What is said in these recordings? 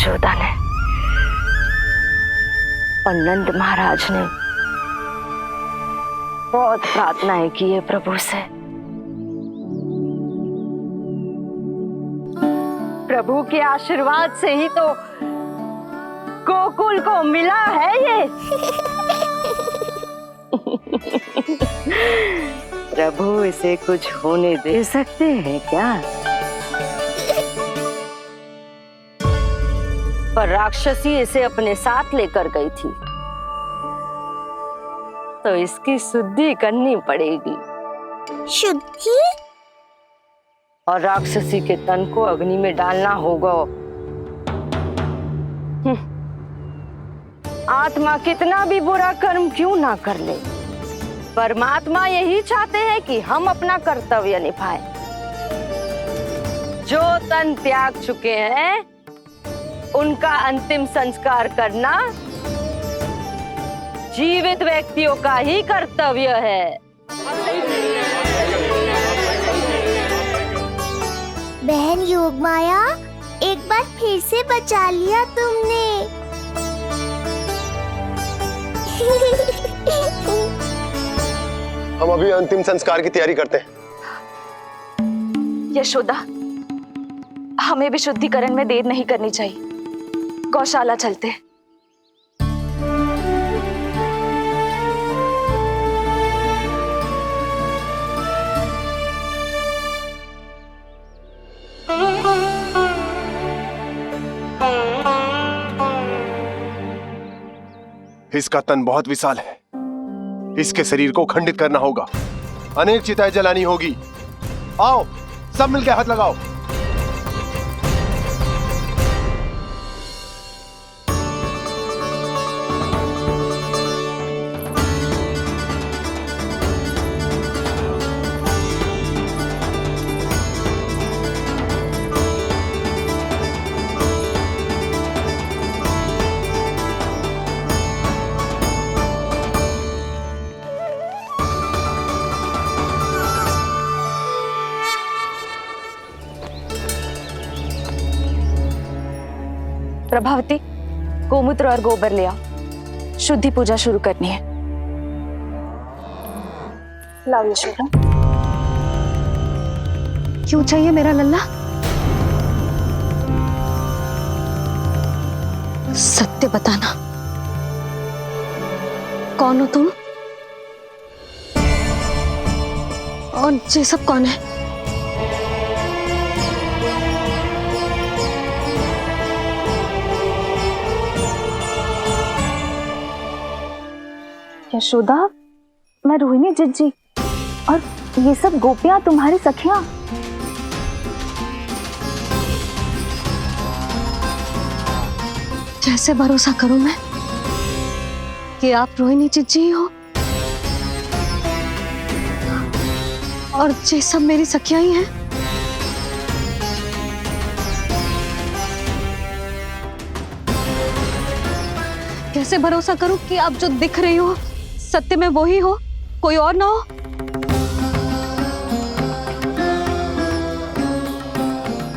यशोदा ने और नंद महाराज ने बहुत प्रार्थनाएं की है प्रभु से। प्रभु के आशीर्वाद से ही तो गोकुल को मिला है ये। प्रभु इसे कुछ होने दे सकते हैं क्या? पर राक्षसी इसे अपने साथ लेकर गई थी, तो इसकी शुद्धि करनी पड़ेगी। शुद्धि? और राक्षसी के तन को अग्नि में डालना होगा। आत्मा कितना भी बुरा कर्म क्यों ना कर ले, परमात्मा यही चाहते हैं कि हम अपना कर्तव्य निभाएं। जो तन त्याग चुके हैं उनका अंतिम संस्कार करना जीवित व्यक्तियों का ही कर्तव्य है। बहन योगमाया, एक बार फिर से बचा लिया तुमने। हम अभी अंतिम संस्कार की तैयारी करते हैं। यशोदा, हमें भी शुद्धिकरण में देर नहीं करनी चाहिए। गौशाला चलते हैं। इसका तन बहुत विशाल है, इसके शरीर को खंडित करना होगा, अनेक चिताएं जलानी होगी। आओ सब मिलकर हाथ लगाओ। प्रभावती, गोमूत्र और गोबर ले आओ। शुद्धि पूजा शुरू करनी है। लाओ यशोदा। क्यों चाहिए मेरा लल्ला? सत्य बताना, कौन हो तुम और ये सब कौन है? यशोदा, मैं रोहिणी जिज्जी और ये सब गोपियां तुम्हारी सखियां। कैसे भरोसा करूं मैं कि आप रोहिणी जिज्जी हो और ये सब मेरी सखियां ही हैं? कैसे भरोसा करूं कि आप जो दिख रही हो सत्य में वो ही हो, कोई और ना हो?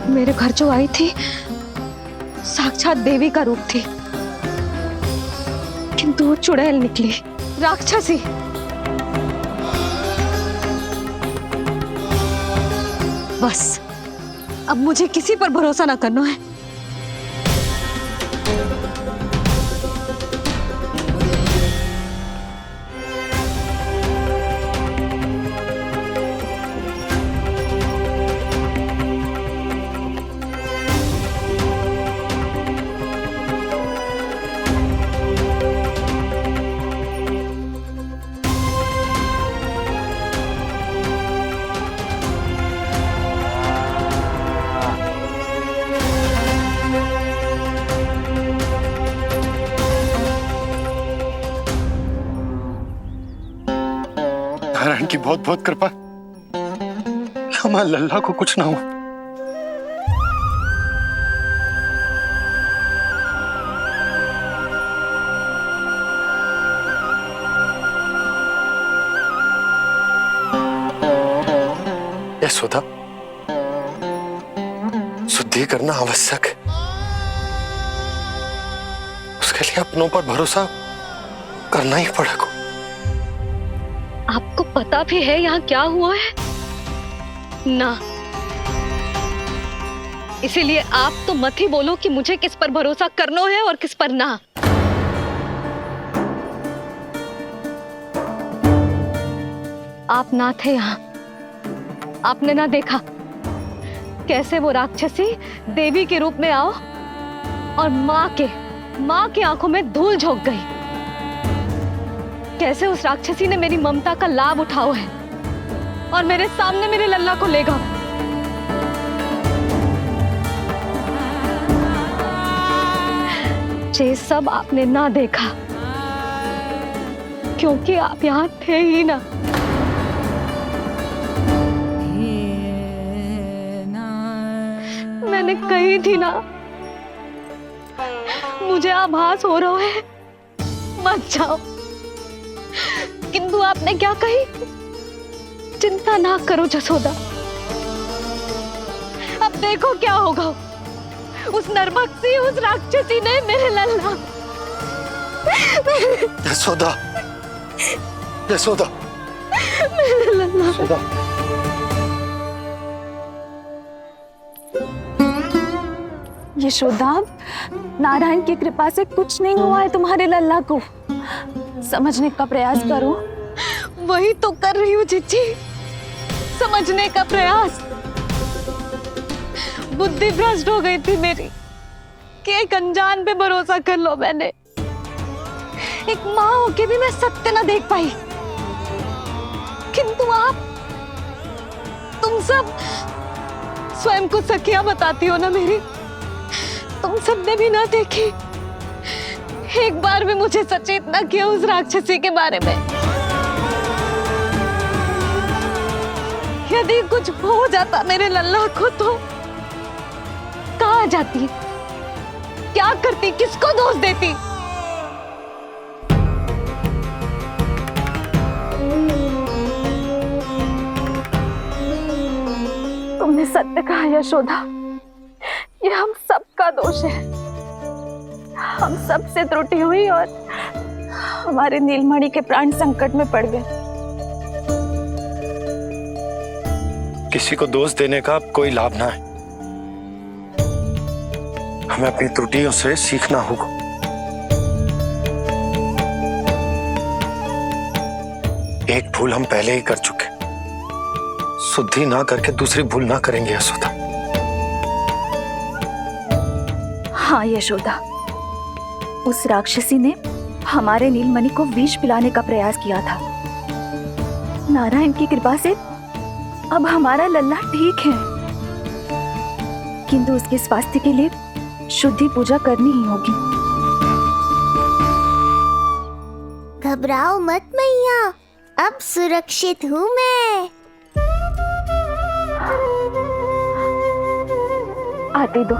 मेरे घर जो आई थी साक्षात देवी का रूप थी, किंतु वो चुड़ैल निकली, राक्षसी। बस अब मुझे किसी पर भरोसा ना करना है। नारायण की बहुत बहुत कृपा, हमारे लल्ला को कुछ ना हो। यशोदा, शुद्धि करना आवश्यक है। उसके लिए अपनों पर भरोसा करना ही पड़ेगा। आपको पता भी है यहाँ क्या हुआ है ना, इसीलिए आप तो मत ही बोलो कि मुझे किस पर भरोसा करना है और किस पर ना। आप ना थे यहाँ, आपने ना देखा कैसे वो राक्षसी देवी के रूप में आओ और माँ के आंखों में धूल झोंक गई। कैसे उस राक्षसी ने मेरी ममता का लाभ उठाओ है और मेरे सामने मेरे लल्ला को ले गया। ये सब आपने ना देखा क्योंकि आप यहाँ थे ही ना। मैंने कही थी ना, मुझे आभास हो रहा है मत जाओ, किंतु आपने क्या कही? चिंता ना करो जसोदा, अब देखो क्या होगा। उस नरभक्षी, उस राक्षसी ने मेरे लल्ला। यशोदा, यशोदा, मेरे लल्ला। यशोदा। यशोदा, नारायण की कृपा से कुछ नहीं हुआ है तुम्हारे लल्ला को। समझने का प्रयास करो। वही तो कर रही हूँ चिच्ची, समझने का प्रयास। बुद्धि भ्रष्ट हो गई थी मेरी कि एक अनजान पे भरोसा कर लो मैंने। एक माँ होके भी मैं सत्य ना देख पाई, किंतु आप, तुम सब स्वयं को सखिया बताती हो ना मेरी, तुम सबने भी ना देखी। एक बार भी मुझे सचेत ना किया उस राक्षसी के बारे में। यदि कुछ हो जाता मेरे लल्ला को तो कहाँ जाती, क्या करती, किसको दोष देती? तुमने सत्य कहा यशोदा, ये हम सबका दोष है। हम सब से त्रुटि हुई और हमारे नीलमणि के प्राण संकट में पड़ गए। किसी को दोष देने का कोई लाभ ना है। हमें अपनी त्रुटियों से सीखना होगा। एक भूल हम पहले ही कर चुके, शुद्धि ना करके दूसरी भूल ना करेंगे यशोदा। हाँ यशोदा, उस राक्षसी ने हमारे नीलमणि को विष पिलाने का प्रयास किया था। नारायण की कृपा से अब हमारा लल्ला ठीक है, किंतु उसके स्वास्थ्य के लिए शुद्धि पूजा करनी ही होगी। घबराओ मत मैया, अब सुरक्षित हूँ मैं। आती दो।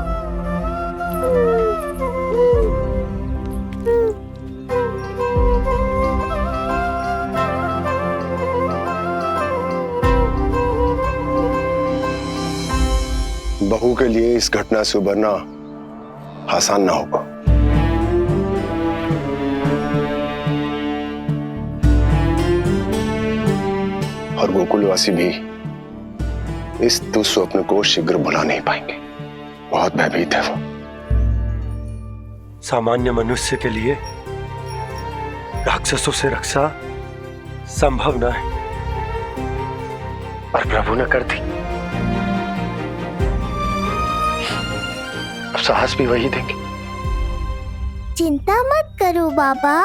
बहू के लिए इस घटना से उबरना आसान ना होगा। और गोकुलवासी भी इस दुस्वप्न को शीघ्र भुला नहीं पाएंगे। बहुत भयभीत है वो। सामान्य मनुष्य के लिए राक्षसों से रक्षा संभव न है, पर प्रभु ने कर दी। अब साहस भी वही देंगे। चिंता मत करो बाबा,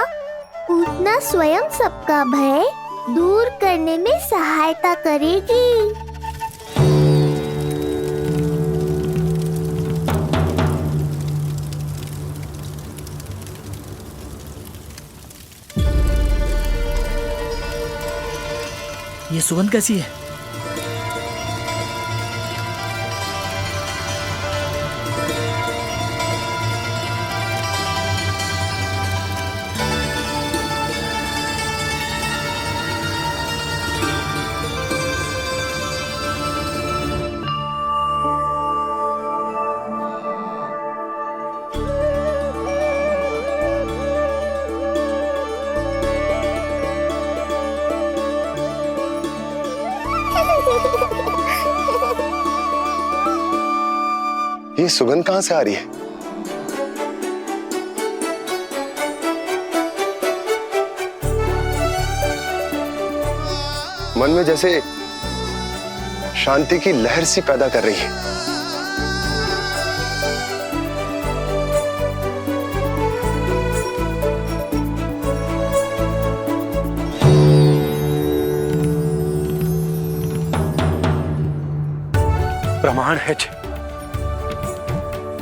पूतना स्वयं सबका भय दूर करने में सहायता करेगी। ये सुगंध कैसी है? ये सुगंध कहां से आ रही है? मन में जैसे शांति की लहर सी पैदा कर रही है।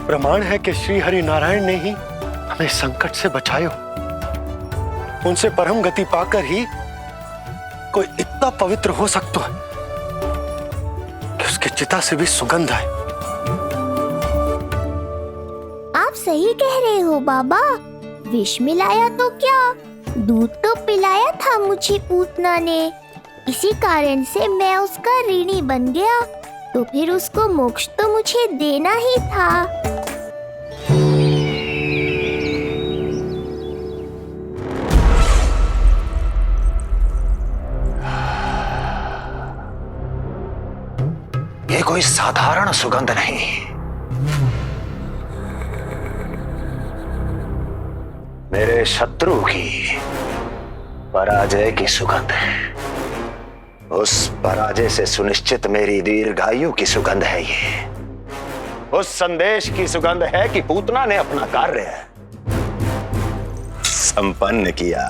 प्रमाण है कि श्री हरि नारायण ने ही हमें संकट से बचायो। उनसे परम गति पाकर ही कोई इतना पवित्र हो सकता है कि उसके चिता से भी सुगंध आए। आप सही कह रहे हो बाबा। विष मिलाया तो क्या, दूध तो पिलाया था मुझे पूतना ने। इसी कारण से मैं उसका ऋणी बन गया। तो फिर उसको मोक्ष तो मुझे देना ही था। ये कोई साधारण सुगंध नहीं, मेरे शत्रु की पराजय की सुगंध है। उस पराजय से सुनिश्चित मेरी दीर्घायु की सुगंध है ये। उस संदेश की सुगंध है कि पूतना ने अपना कार्य संपन्न किया।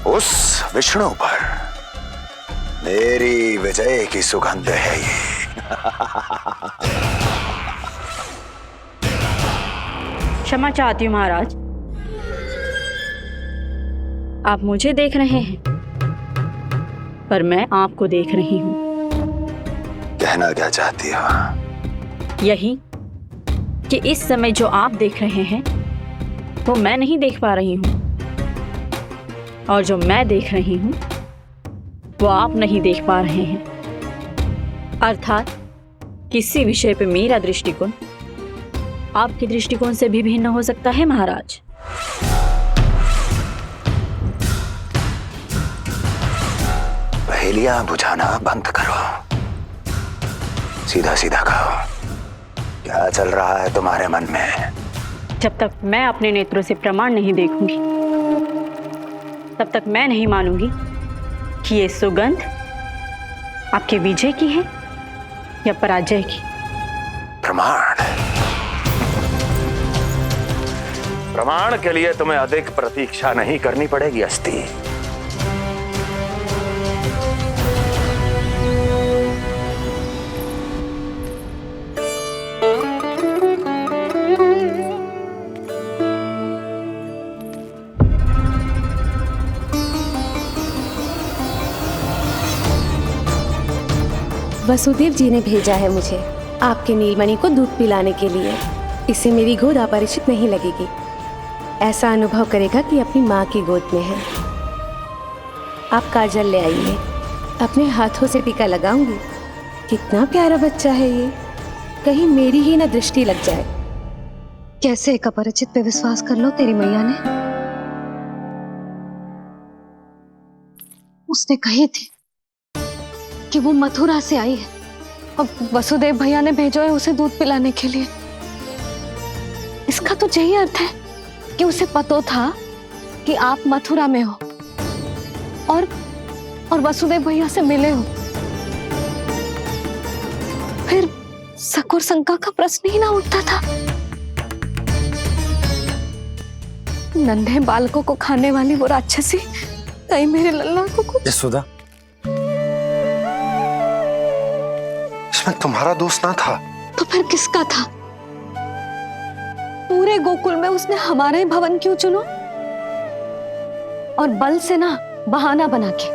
उस विष्णु पर मेरी विजय की सुगंध है ये। क्षमा चाहती हूँ महाराज, आप मुझे देख रहे हैं पर मैं आपको देख रही हूँ। कहना क्या चाहती हो? यही कि इस समय जो आप देख रहे हैं वो मैं नहीं देख पा रही हूँ, और जो मैं देख रही हूँ वो आप नहीं देख पा रहे हैं। अर्थात किसी विषय पे मेरा दृष्टिकोण आपके दृष्टिकोण से भी भिन्न हो सकता है महाराज। पहेलियां बुझाना बंद करो, सीधा सीधा कहो, क्या चल रहा है तुम्हारे मन में? जब तक मैं अपने नेत्रों से प्रमाण नहीं देखूंगी तब तक मैं नहीं मानूंगी कि ये सुगंध आपके विजय की है या पराजय की। प्रमाण के लिए तुम्हें अधिक प्रतीक्षा नहीं करनी पड़ेगी अस्ति। वसुदेव जी ने भेजा है मुझे आपके नीलमणि को दूध पिलाने के लिए। इससे मेरी गोद अपरिचित नहीं लगेगी। ऐसा अनुभव करेगा कि अपनी माँ की गोद में है। आप काजल ले आइए, अपने हाथों से टीका लगाऊंगी। कितना प्यारा बच्चा है ये, कहीं मेरी ही ना दृष्टि लग जाए। कैसे एक अपरिचित पे विश्वास कर लो तेरी मैया ने? उसने कही थी कि वो मथुरा से आई है और वसुदेव भैया ने भेजा है उसे दूध पिलाने के लिए। इसका तो यही अर्थ है कि उसे पता था कि आप मथुरा में हो और वसुदेव भैया से मिले हो। फिर शक और शंका का प्रश्न ही ना उठता था। नन्हे बालकों को खाने वाली वो राक्षसी कहीं मेरे लल्ला को कुछ। यशोदा, इसमें तुम्हारा दोष ना था। तो फिर किसका था? पूरे गोकुल में उसने हमारा ही भवन क्यों चुना? और बल से ना बहाना बना के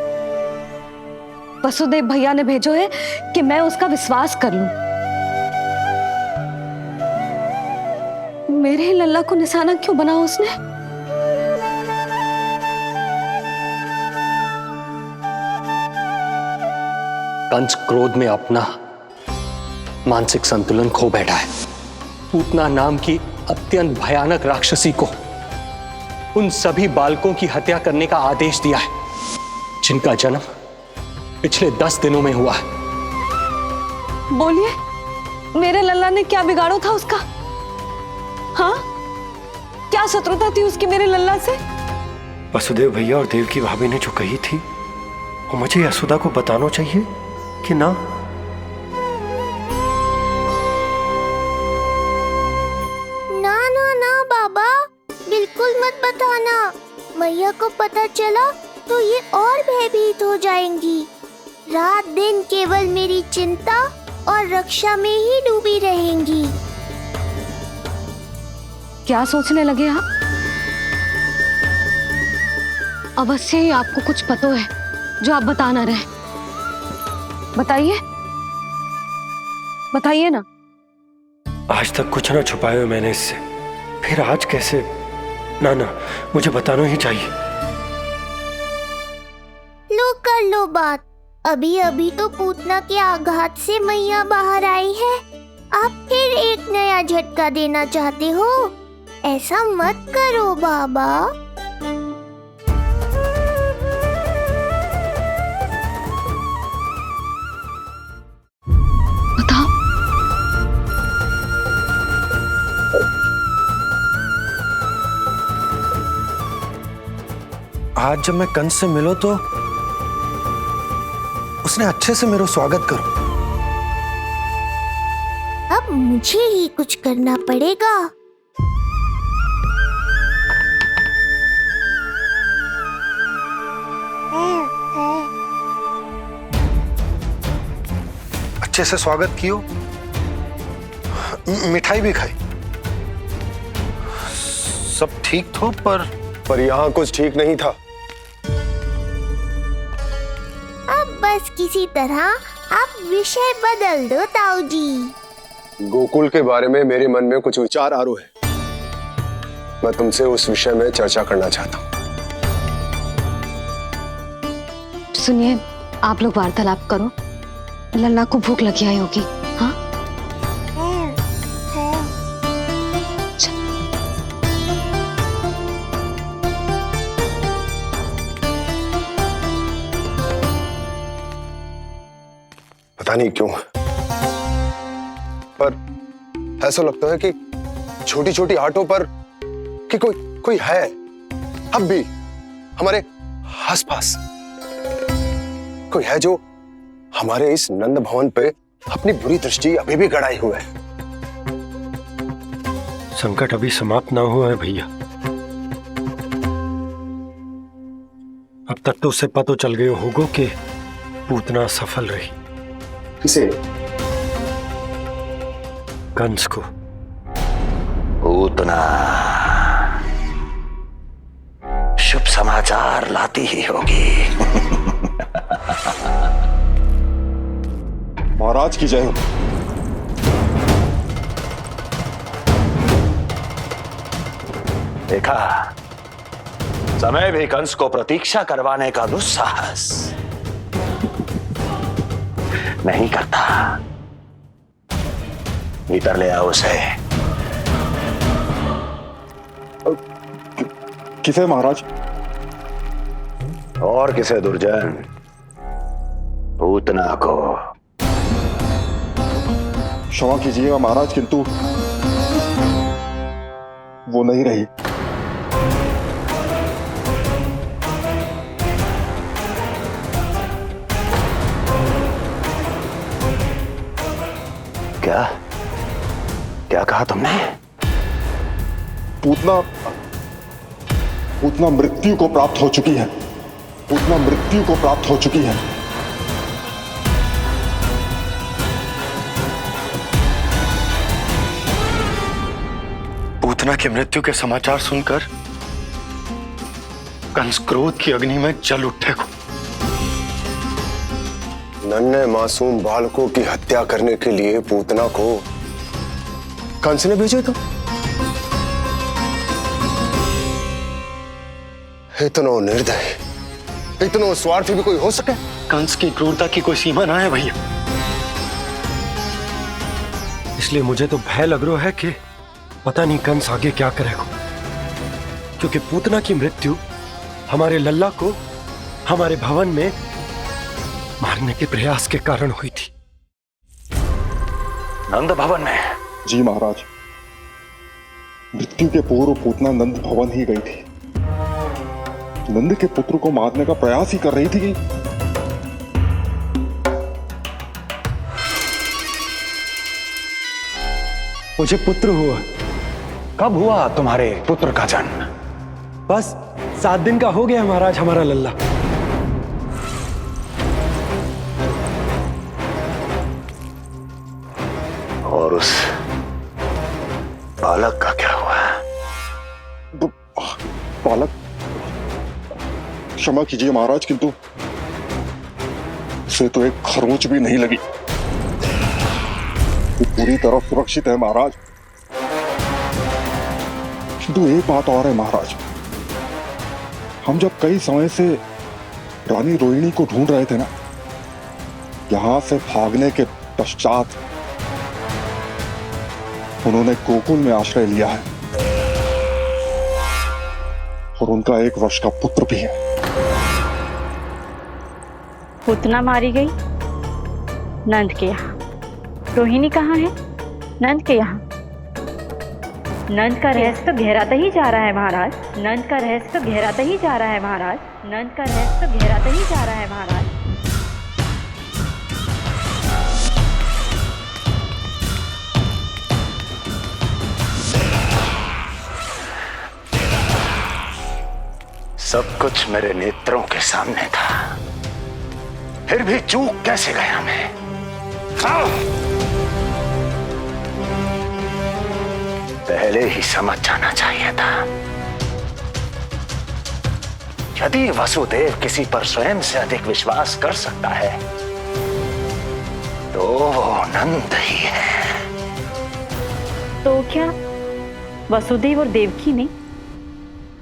वसुदेव भैया ने भेजो है कि मैं उसका विश्वास कर लूं। मेरे ही लल्ला को निशाना क्यों बनाया उसने? कंस क्रोध में अपना मानसिक संतुलन खो बैठा है। पूतना नाम की अत्यंत भयानक राक्षसी को उन सभी बालकों की हत्या करने का आदेश दिया है जिनका जन्म पिछले 10 दिनों में हुआ है। बोलिए, मेरे लल्ला ने क्या बिगाड़ो था उसका? हाँ, क्या शत्रुता थी उसकी मेरे लल्ला से? वसुदेव भैया और देवकी भाभी ने जो कही थी वो मुझे यशोदा को बताना चाहिए कि ना? ना ना ना बाबा, बिल्कुल मत बताना। मैया को पता चला तो ये और भयभीत हो जाएंगी। रात दिन केवल मेरी चिंता और रक्षा में ही डूबी रहेंगी। क्या सोचने लगे आप? अवश्य ही आपको कुछ पता है जो आप बता ना रहे। बताइए, बताइए ना। आज तक कुछ ना छुपाया है मैंने इससे, फिर आज कैसे? ना ना, मुझे बताना ही चाहिए। लो कर लो बात। अभी अभी तो पूतना के आघात से मैया बाहर आई है, आप फिर एक नया झटका देना चाहते हो? ऐसा मत करो बाबा। बताओ। आज जब मैं कंस से मिलो तो उसने अच्छे से मेरा स्वागत करो। अब मुझे ही कुछ करना पड़ेगा। अच्छे से स्वागत कियो, मिठाई भी खाई, सब ठीक तो, पर यहाँ कुछ ठीक नहीं था। अब बस किसी तरह आप विषय बदल दो ताऊ जी। गोकुल के बारे में मेरे मन में कुछ विचार आ रहे हैं। मैं तुमसे उस विषय में चर्चा करना चाहता हूँ। सुनिए, आप लोग वार्तालाप करो। लल्ला को भूख लगी आई होगी। हाँ, पता नहीं क्यों, पर ऐसा लगता है कि छोटी छोटी आटों पर कि कोई है अब भी हमारे आसपास। कोई है जो हमारे इस नंद भवन पे अपनी बुरी दृष्टि अभी भी गड़ाए हुए है। संकट अभी समाप्त ना हुआ है भैया। अब तक तो उससे पता चल गया होगा कि पूतना सफल रही। किसे? कंस को। पूतना शुभ समाचार लाती ही होगी। महाराज की जय हो। देखा, समय भी कंस को प्रतीक्षा करवाने का दुस्साहस नहीं करता। भीतर ले आओ उसे। किसे महाराज? और किसे दुर्जन? पूतना को। क्षमा कीजिएगा महाराज, किंतु वो नहीं रही। क्या क्या कहा तुमने? पूतना मृत्यु को प्राप्त हो चुकी है। पूतना मृत्यु को प्राप्त हो चुकी है। पूतना की मृत्यु के समाचार सुनकर कंस क्रोध की अग्नि में जल उठेगा। नन्हे मासूम बालकों की हत्या करने के लिए पूतना को कंस ने भेजे। तो इतना निर्दय, इतना स्वार्थी भी कोई हो सके? कंस की क्रूरता की कोई सीमा ना है भैया। इसलिए मुझे तो भय लग रहा है कि पता नहीं कंस आगे क्या करेगा, क्योंकि पूतना की मृत्यु हमारे लल्ला को हमारे भवन में मारने के प्रयास के कारण हुई थी। नंद भवन में? जी महाराज, मृत्यु के पूर्व पूतना नंद भवन ही गई थी। नंद के पुत्र को मारने का प्रयास ही कर रही थी। मुझे पुत्र हुआ। कब हुआ तुम्हारे पुत्र का जन्म? बस 7 दिन का हो गया महाराज हमारा लल्ला। और उस बालक का क्या हुआ? बालक, क्षमा कीजिए महाराज, किंतु उसे तो एक खरोंच भी नहीं लगी। वो पूरी तरह सुरक्षित है महाराज। किंतु एक बात और है महाराज, हम जब कई समय से रानी रोहिणी को ढूंढ रहे थे ना, यहां से भागने के पश्चात उन्होंने गोकुल में आश्रय लिया है और उनका 1 वर्ष का पुत्र भी है। पूतना मारी गई नंद के यहाँ। रोहिणी कहाँ है? नंद के यहाँ। नंद का रहस्य तो गहराता ही जा रहा है महाराज। नंद का रहस्य तो गहराता ही जा रहा है महाराज। नंद का रहस्य तो गहराता ही जा रहा है महाराज। सब कुछ मेरे नेत्रों के सामने था, फिर भी चूक कैसे गया मैं? पहले ही समझ जाना चाहिए था। यदि वसुदेव किसी पर स्वयं से अधिक विश्वास कर सकता है तो वो नंद ही है। तो क्या वसुदेव और देवकी ने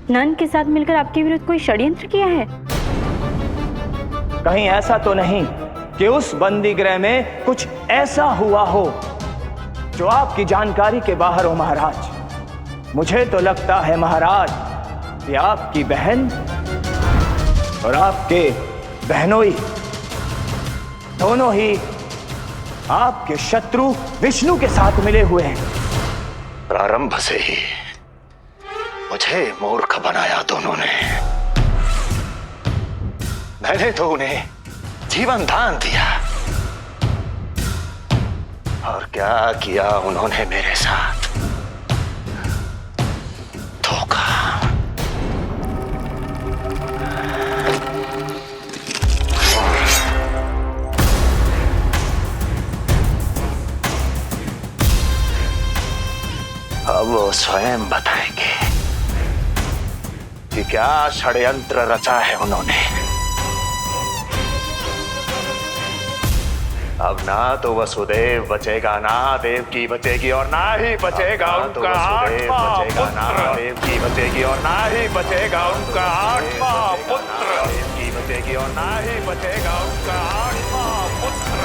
नंद के साथ मिलकर आपके विरुद्ध कोई षड्यंत्र किया है? कहीं ऐसा तो नहीं कि उस बंदी गृह में कुछ ऐसा हुआ हो जो आपकी जानकारी के बाहर हो महाराज। मुझे तो लगता है महाराज कि आपकी बहन और आपके बहनोई दोनों ही आपके शत्रु विष्णु के साथ मिले हुए हैं। प्रारंभ से ही मुझे मूर्ख बनाया दोनों ने। मैंने तो उन्हें जीवन दान दिया, और क्या किया उन्होंने मेरे साथ? धोखा। अब वो स्वयं बताएंगे कि क्या षड्यंत्र रचा है उन्होंने। अब ना तो वसुदेव बचेगा, ना देवकी बचेगी, और ना ही बचेगा उनका आठवां पुत्र। ना देवकी बचेगी और ना ही बचेगा उनका आठवां पुत्र। देवकी बचेगी और ना ही बचेगा उनका आठवां पुत्र।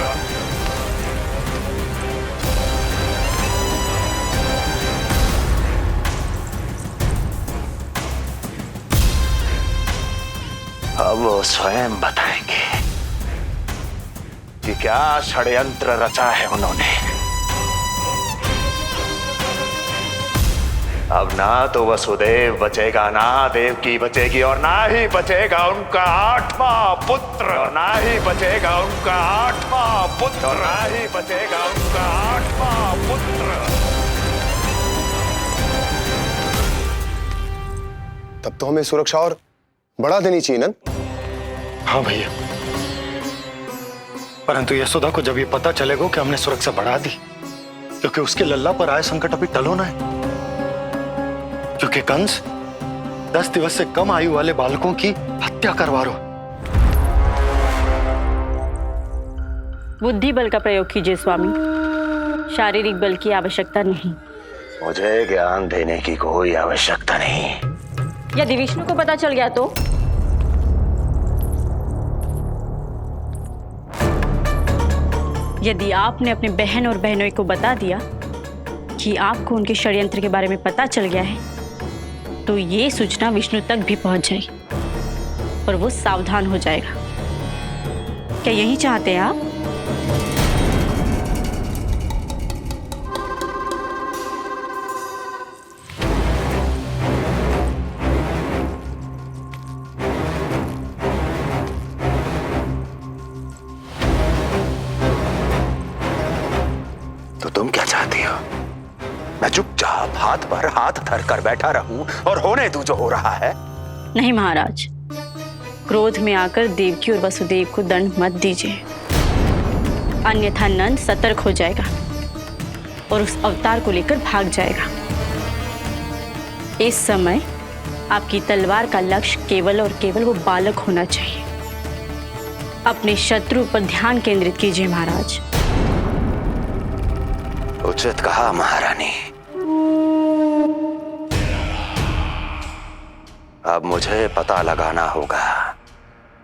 अब वो स्वयं बताएंगे कि क्या षड्यंत्र रचा है उन्होंने। अब ना तो वसुदेव बचेगा, ना देवकी बचेगी, और ना ही बचेगा उनका आठवां पुत्र। और ना ही बचेगा उनका आठवां पुत्र। और ना ही बचेगा उनका आठवां पुत्र। तब तो हमें सुरक्षा और बढ़ा देनी चाहिए नंद। हाँ भैया, परंतु यशोदा को जब ये पता चलेगा कि हमने सुरक्षा बढ़ा दी, क्योंकि उसके लल्ला पर आए संकट अभी टल होना है। क्योंकि कंस 10 दिवस से कम आयु वाले बालकों की हत्या करवा रहा। बुद्धि बल का प्रयोग कीजिए स्वामी, शारीरिक बल की आवश्यकता नहीं। मुझे ज्ञान देने की कोई आवश्यकता नहीं। यदि विष्णु को पता चल गया तो? यदि आपने अपने बहन और बहनों को बता दिया कि आपको उनके षड्यंत्र के बारे में पता चल गया है, तो ये सूचना विष्णु तक भी पहुंच जाएगी और वो सावधान हो जाएगा। क्या यही चाहते हैं आप? तो तुम क्या चाहती हो? मैं चुपचाप हाथ पर हाथ धर कर बैठा रहूं और होने दूं जो हो रहा है? नहीं महाराज, क्रोध में आकर देवकी और वसुदेव को दंड मत दीजिए, अन्यथा नंद सतर्क हो जाएगा और उस अवतार को लेकर भाग जाएगा। इस समय आपकी तलवार का लक्ष्य केवल और केवल वो बालक होना चाहिए। अपने शत्रु पर ध्यान केंद्रित कीजिए महाराज। उचित कहा महारानी। अब मुझे पता लगाना होगा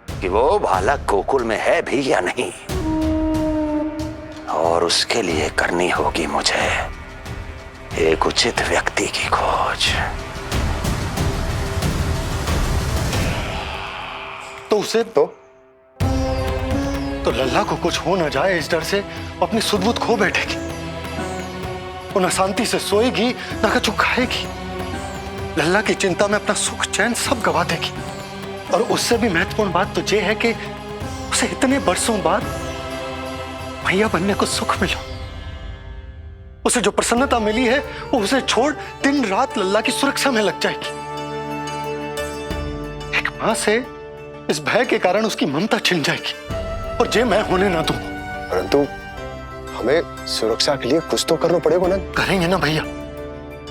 कि वो बालक गोकुल में है भी या नहीं, और उसके लिए करनी होगी मुझे एक उचित व्यक्ति की खोज। तो उसे तो लल्ला को कुछ हो ना जाए इस डर से अपनी सुध-बुध खो बैठेगी। वो न शांति से सोएगी न कुछ खाएगी। लल्ला की चिंता में अपना सुख चैन सब गवा देगी। और उससे भी महत्वपूर्ण बात तो ये है कि उसे इतने बरसों बाद मैया बनने को सुख मिला। उसे जो प्रसन्नता मिली है वो उसे छोड़ दिन रात लल्ला की सुरक्षा में लग जाएगी। एक मां से इस भय के कारण उसकी ममता छिन जाएगी, और जे मैं होने ना दूं। परंतु हमें सुरक्षा के लिए कुछ तो करना पड़ेगा ना। करेंगे ना भैया।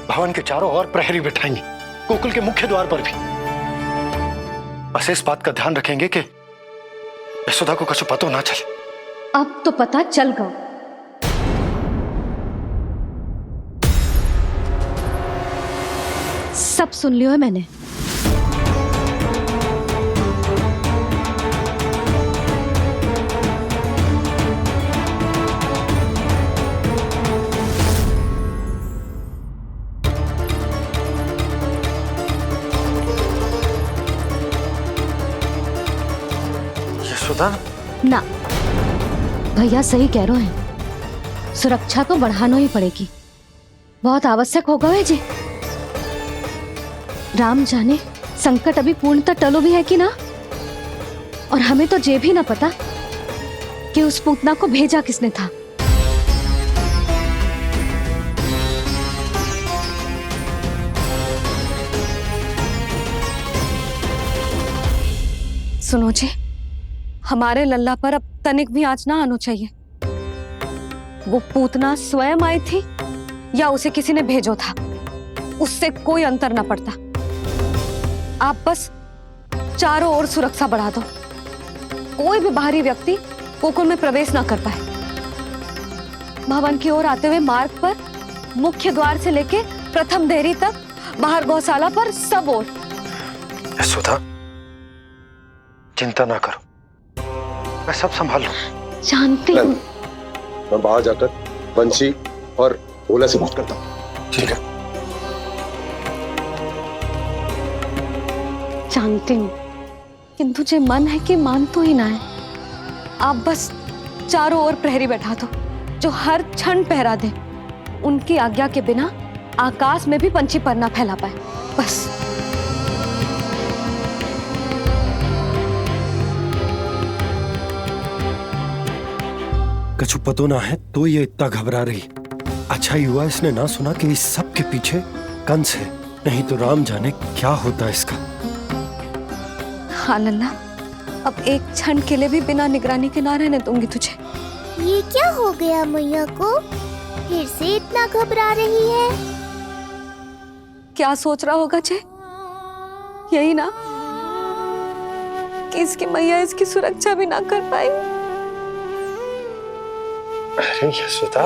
भवन के चारों ओर प्रहरी बिठाएंगे, गोकुल के मुख्य द्वार पर भी। बस इस बात का ध्यान रखेंगे कि यशोदा को कुछ पता ना चले। अब तो पता चल गया। सब सुन लियो है मैंने। यशोदा ना, भैया सही कह रहे हैं। सुरक्षा तो बढ़ाना ही पड़ेगी, बहुत आवश्यक होगा वे जी। राम जाने संकट अभी पूर्णतः टलो भी है कि ना, और हमें तो ये भी ना पता कि उस पूतना को भेजा किसने था। सुनो जी, हमारे लल्ला पर अब तनिक भी आंच ना आना चाहिए। वो पूतना स्वयं आई थी या उसे किसी ने भेजो था, उससे कोई अंतर ना पड़ता। आप बस चारों ओर सुरक्षा बढ़ा दो, कोई भी बाहरी व्यक्ति गोकुल में प्रवेश ना कर पाए। भवन की ओर आते हुए मार्ग पर मुख्य द्वार से लेके प्रथम देहरी तक, बाहर गौशाला पर, सब ओर। यशोदा चिंता ना करो, मैं सब संभाल लूं। जानती हूँ। मैं बाहर जाकर बंसी और ओला से बात करता हूँ। ठीक है। जानती हूँ, किंतु जे मन है कि मान तो ही ना है। आप बस चारों ओर प्रहरी बैठा दो, जो हर क्षण पहरा दे। उनकी आज्ञा के बिना आकाश में भी पंछी पर ना फैला पाए, बस। कछु पतो ना है तो ये इतना घबरा रही। अच्छा ही हुआ इसने ना सुना कि इस सब के पीछे कंस है, नहीं तो राम जाने क्या होता इसका। हाँ लल्ला, अब एक क्षण के लिए भी बिना निगरानी के ना रहने दूंगी तुझे। ये क्या हो गया मैया को? फिर से इतना घबरा रही है। क्या सोच रहा होगा जे? यही ना कि इसकी मैया इसकी सुरक्षा भी ना कर पाई। अरे यशोदा,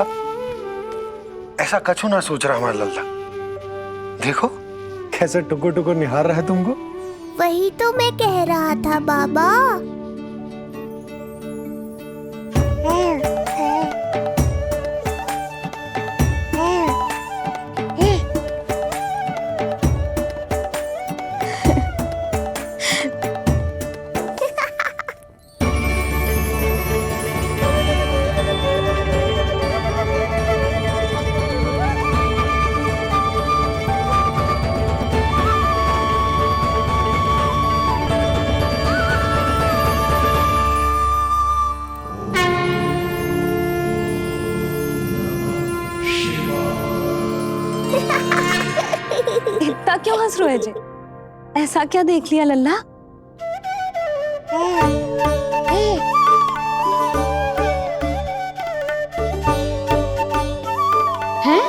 ऐसा कछु ना सोच रहा हमारा लल्ला। देखो कैसे टुकुर टुकुर निहार रहा है तुमको। वही तो मैं कह रहा था बाबा। इतना क्यों हंस रहे जे? ऐसा क्या देख लिया लल्ला? हैं?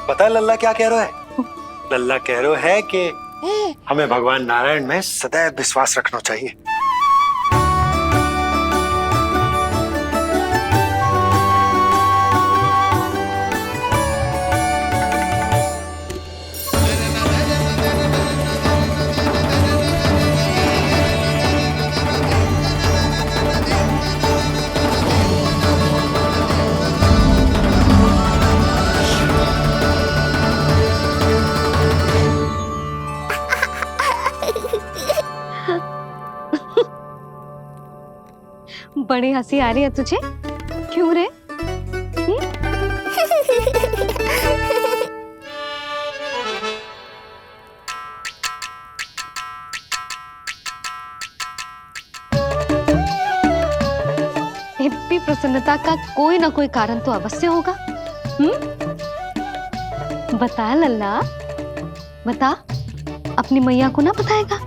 पता है लल्ला क्या कह रहा है? लल्ला कह रहा है कि हमें भगवान नारायण में सदैव विश्वास रखना चाहिए। बड़ी हंसी आ रही है तुझे, क्यों रे? इतनी प्रसन्नता का कोई ना कोई कारण तो अवश्य होगा। बता लल्ला, बता, अपनी मैया को ना बताएगा?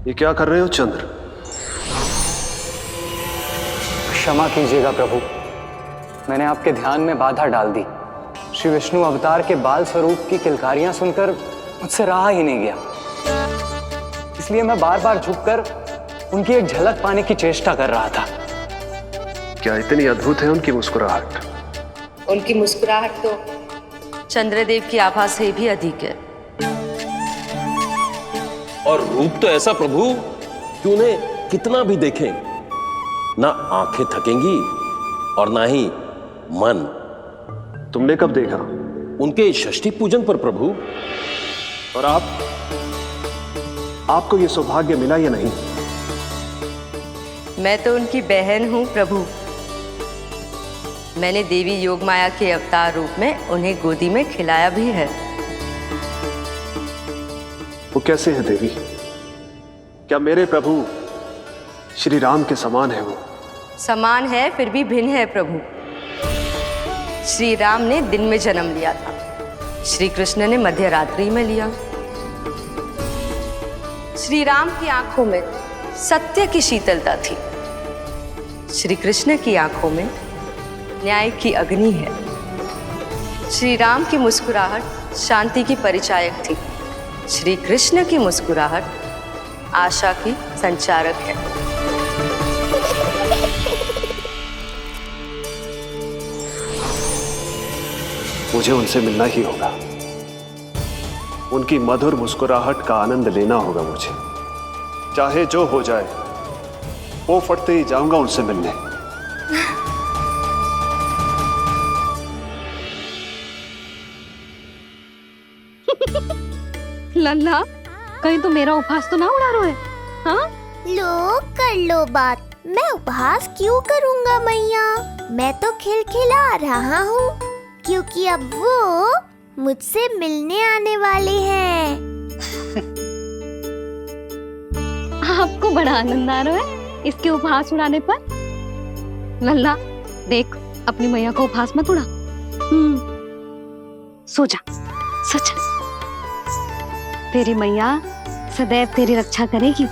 ये क्या कर रहे हो चंद्र? क्षमा कीजिएगा प्रभु, मैंने आपके ध्यान में बाधा डाल दी। श्री विष्णु अवतार के बाल स्वरूप की किलकारियां सुनकर मुझसे रहा ही नहीं गया, इसलिए मैं बार बार झुककर उनकी एक झलक पाने की चेष्टा कर रहा था। क्या इतनी अद्भुत है उनकी मुस्कुराहट? उनकी मुस्कुराहट तो चंद्रदेव की आभा से भी अधिक है। और रूप तो ऐसा प्रभु कि उन्हें कितना भी देखें ना आंखें थकेंगी और ना ही मन। तुमने कब देखा? उनके षष्ठी पूजन पर प्रभु। और आपको ये सौभाग्य मिला या नहीं? मैं तो उनकी बहन हूँ प्रभु। मैंने देवी योगमाया के अवतार रूप में उन्हें गोदी में खिलाया भी है। वो कैसे है देवी? क्या मेरे प्रभु श्री राम के समान है वो? समान है फिर भी भिन्न है प्रभु। श्री राम ने दिन में जन्म लिया था, श्री कृष्ण ने मध्य रात्रि में लिया। श्री राम की आंखों में सत्य की शीतलता थी, श्री कृष्ण की आंखों में न्याय की अग्नि है। श्री राम की मुस्कुराहट शांति की परिचायक थी, श्री कृष्ण की मुस्कुराहट आशा की संचारक है। मुझे उनसे मिलना ही होगा, उनकी मधुर मुस्कुराहट का आनंद लेना होगा मुझे। चाहे जो हो जाए, वो फटते ही जाऊंगा उनसे मिलने। लल्ला, कहीं तो मेरा उपहास तो ना उड़ा रहे है? हाँ? लो कर लो बात, मैं उपहास क्यों करूँगा मैया? मैं तो खिलखिला रहा हूँ क्योंकि अब वो मुझसे मिलने आने वाले हैं। आपको बड़ा आनंद आ रहा है इसके उपहास उड़ाने पर? लल्ला देख, अपनी मैया को उपहास मत उड़ा। सो जा, सच तेरी मैया सदैव तेरी रक्षा करेगी,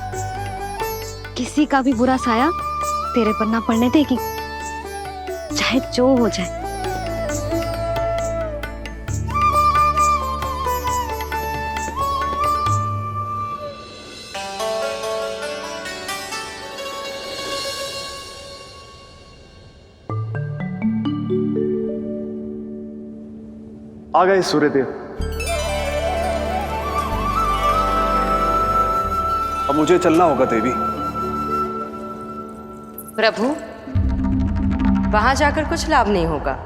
किसी का भी बुरा साया तेरे पर ना पड़ने देगी, चाहे जो हो जाए। आ गए सूर्यदेव। अब मुझे चलना होगा देवी। प्रभु, वहां जाकर कुछ लाभ नहीं होगा।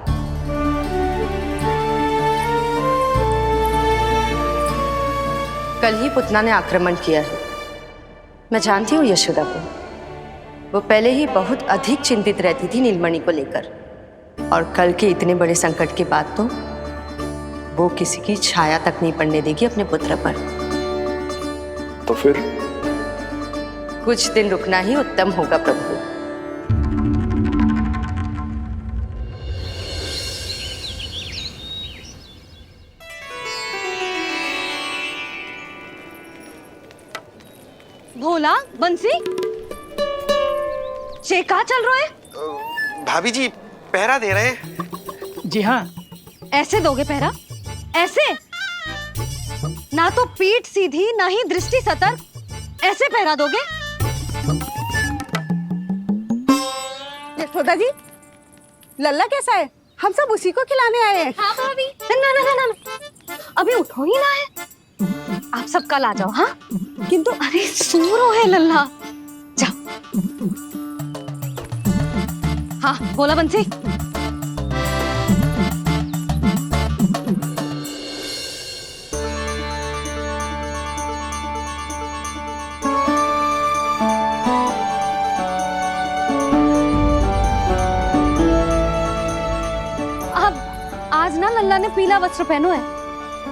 कल ही पुतना ने आक्रमण किया है। मैं जानती हूँ यशोदा को। वो पहले ही बहुत अधिक चिंतित रहती थी नीलमणि को लेकर, और कल के इतने बड़े संकट के बाद तो वो किसी की छाया तक नहीं पड़ने देगी अपने पुत्र पर। तो फिर कुछ दिन रुकना ही उत्तम होगा प्रभु। भोला, बंसी, ये क्या चल रहा है? भाभी जी पहरा दे रहे हैं। जी हाँ। ऐसे दोगे पहरा? ऐसे? ना तो पीठ सीधी ना ही दृष्टि सतर्क, ऐसे पहरा दोगे? यशोदा जी, लल्ला कैसा है? हम सब उसी को खिलाने आए हैं। हाँ भाभी। ना, अभी उठो ही ना है। आप सब कल आ जाओ। हाँ, किंतु अरे सूरो है लल्ला। जाओ। हाँ बोला बंसी। आज ना लल्ला ने पीला वस्त्र पहनो है,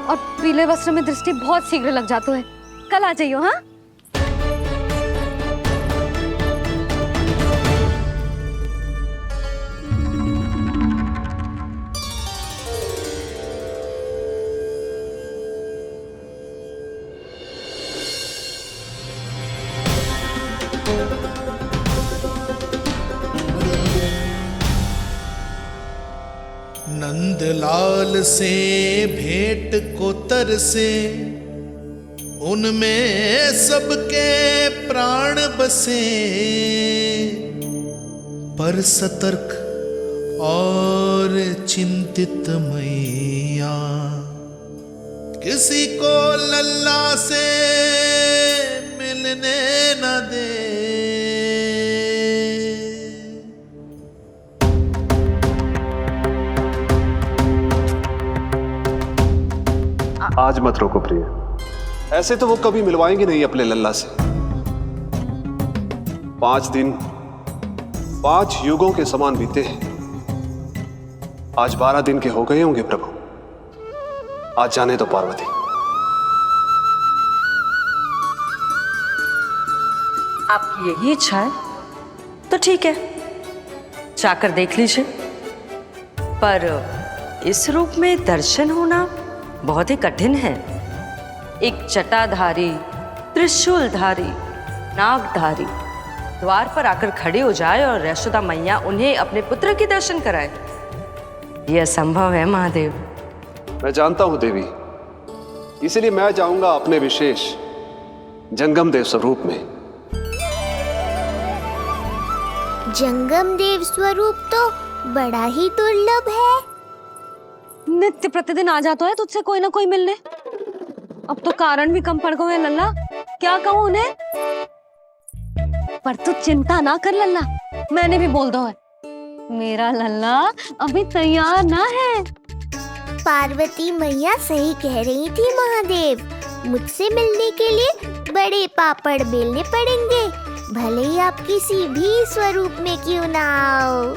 और पीले वस्त्र में दृष्टि बहुत शीघ्र लग जाती है। कल आ जाइयो। हाँ, नंदलाल से भेंट को तरसे, उनमें सबके प्राण बसे, पर सतर्क और चिंतित मैया किसी को लल्ला से मिलने न दे। आज मत रोको प्रिय, ऐसे तो वो कभी मिलवाएंगे नहीं अपने लल्ला से। 5 दिन 5 युगों के समान बीते हैं। आज 12 दिन के हो गए होंगे प्रभु। आज जाने तो पार्वती। आपकी यही इच्छा है तो ठीक है, जाकर देख लीजिए। पर इस रूप में दर्शन होना बहुत ही कठिन है। एक जटाधारी, त्रिशूलधारी, नागधारी द्वार पर आकर खड़े हो जाए और यशोदा मैया उन्हें अपने पुत्र के दर्शन कराए, यह असंभव है महादेव। मैं जानता हूं देवी, इसलिए मैं जाऊंगा अपने विशेष जंगम देव स्वरूप में। जंगम देव स्वरूप तो बड़ा ही दुर्लभ है। नित्य प्रतिदिन आ जाता है तुझसे कोई ना कोई मिलने। अब तो कारण भी कम पड़ गए लल्ला, क्या कहूँ उन्हें। पर तू चिंता ना कर लल्ला, मैंने भी बोल दो है, मेरा लल्ला अभी तैयार ना है। पार्वती मैया सही कह रही थी महादेव, मुझसे मिलने के लिए बड़े पापड़ बेलने पड़ेंगे, भले ही आप किसी भी स्वरूप में क्यों ना आओ।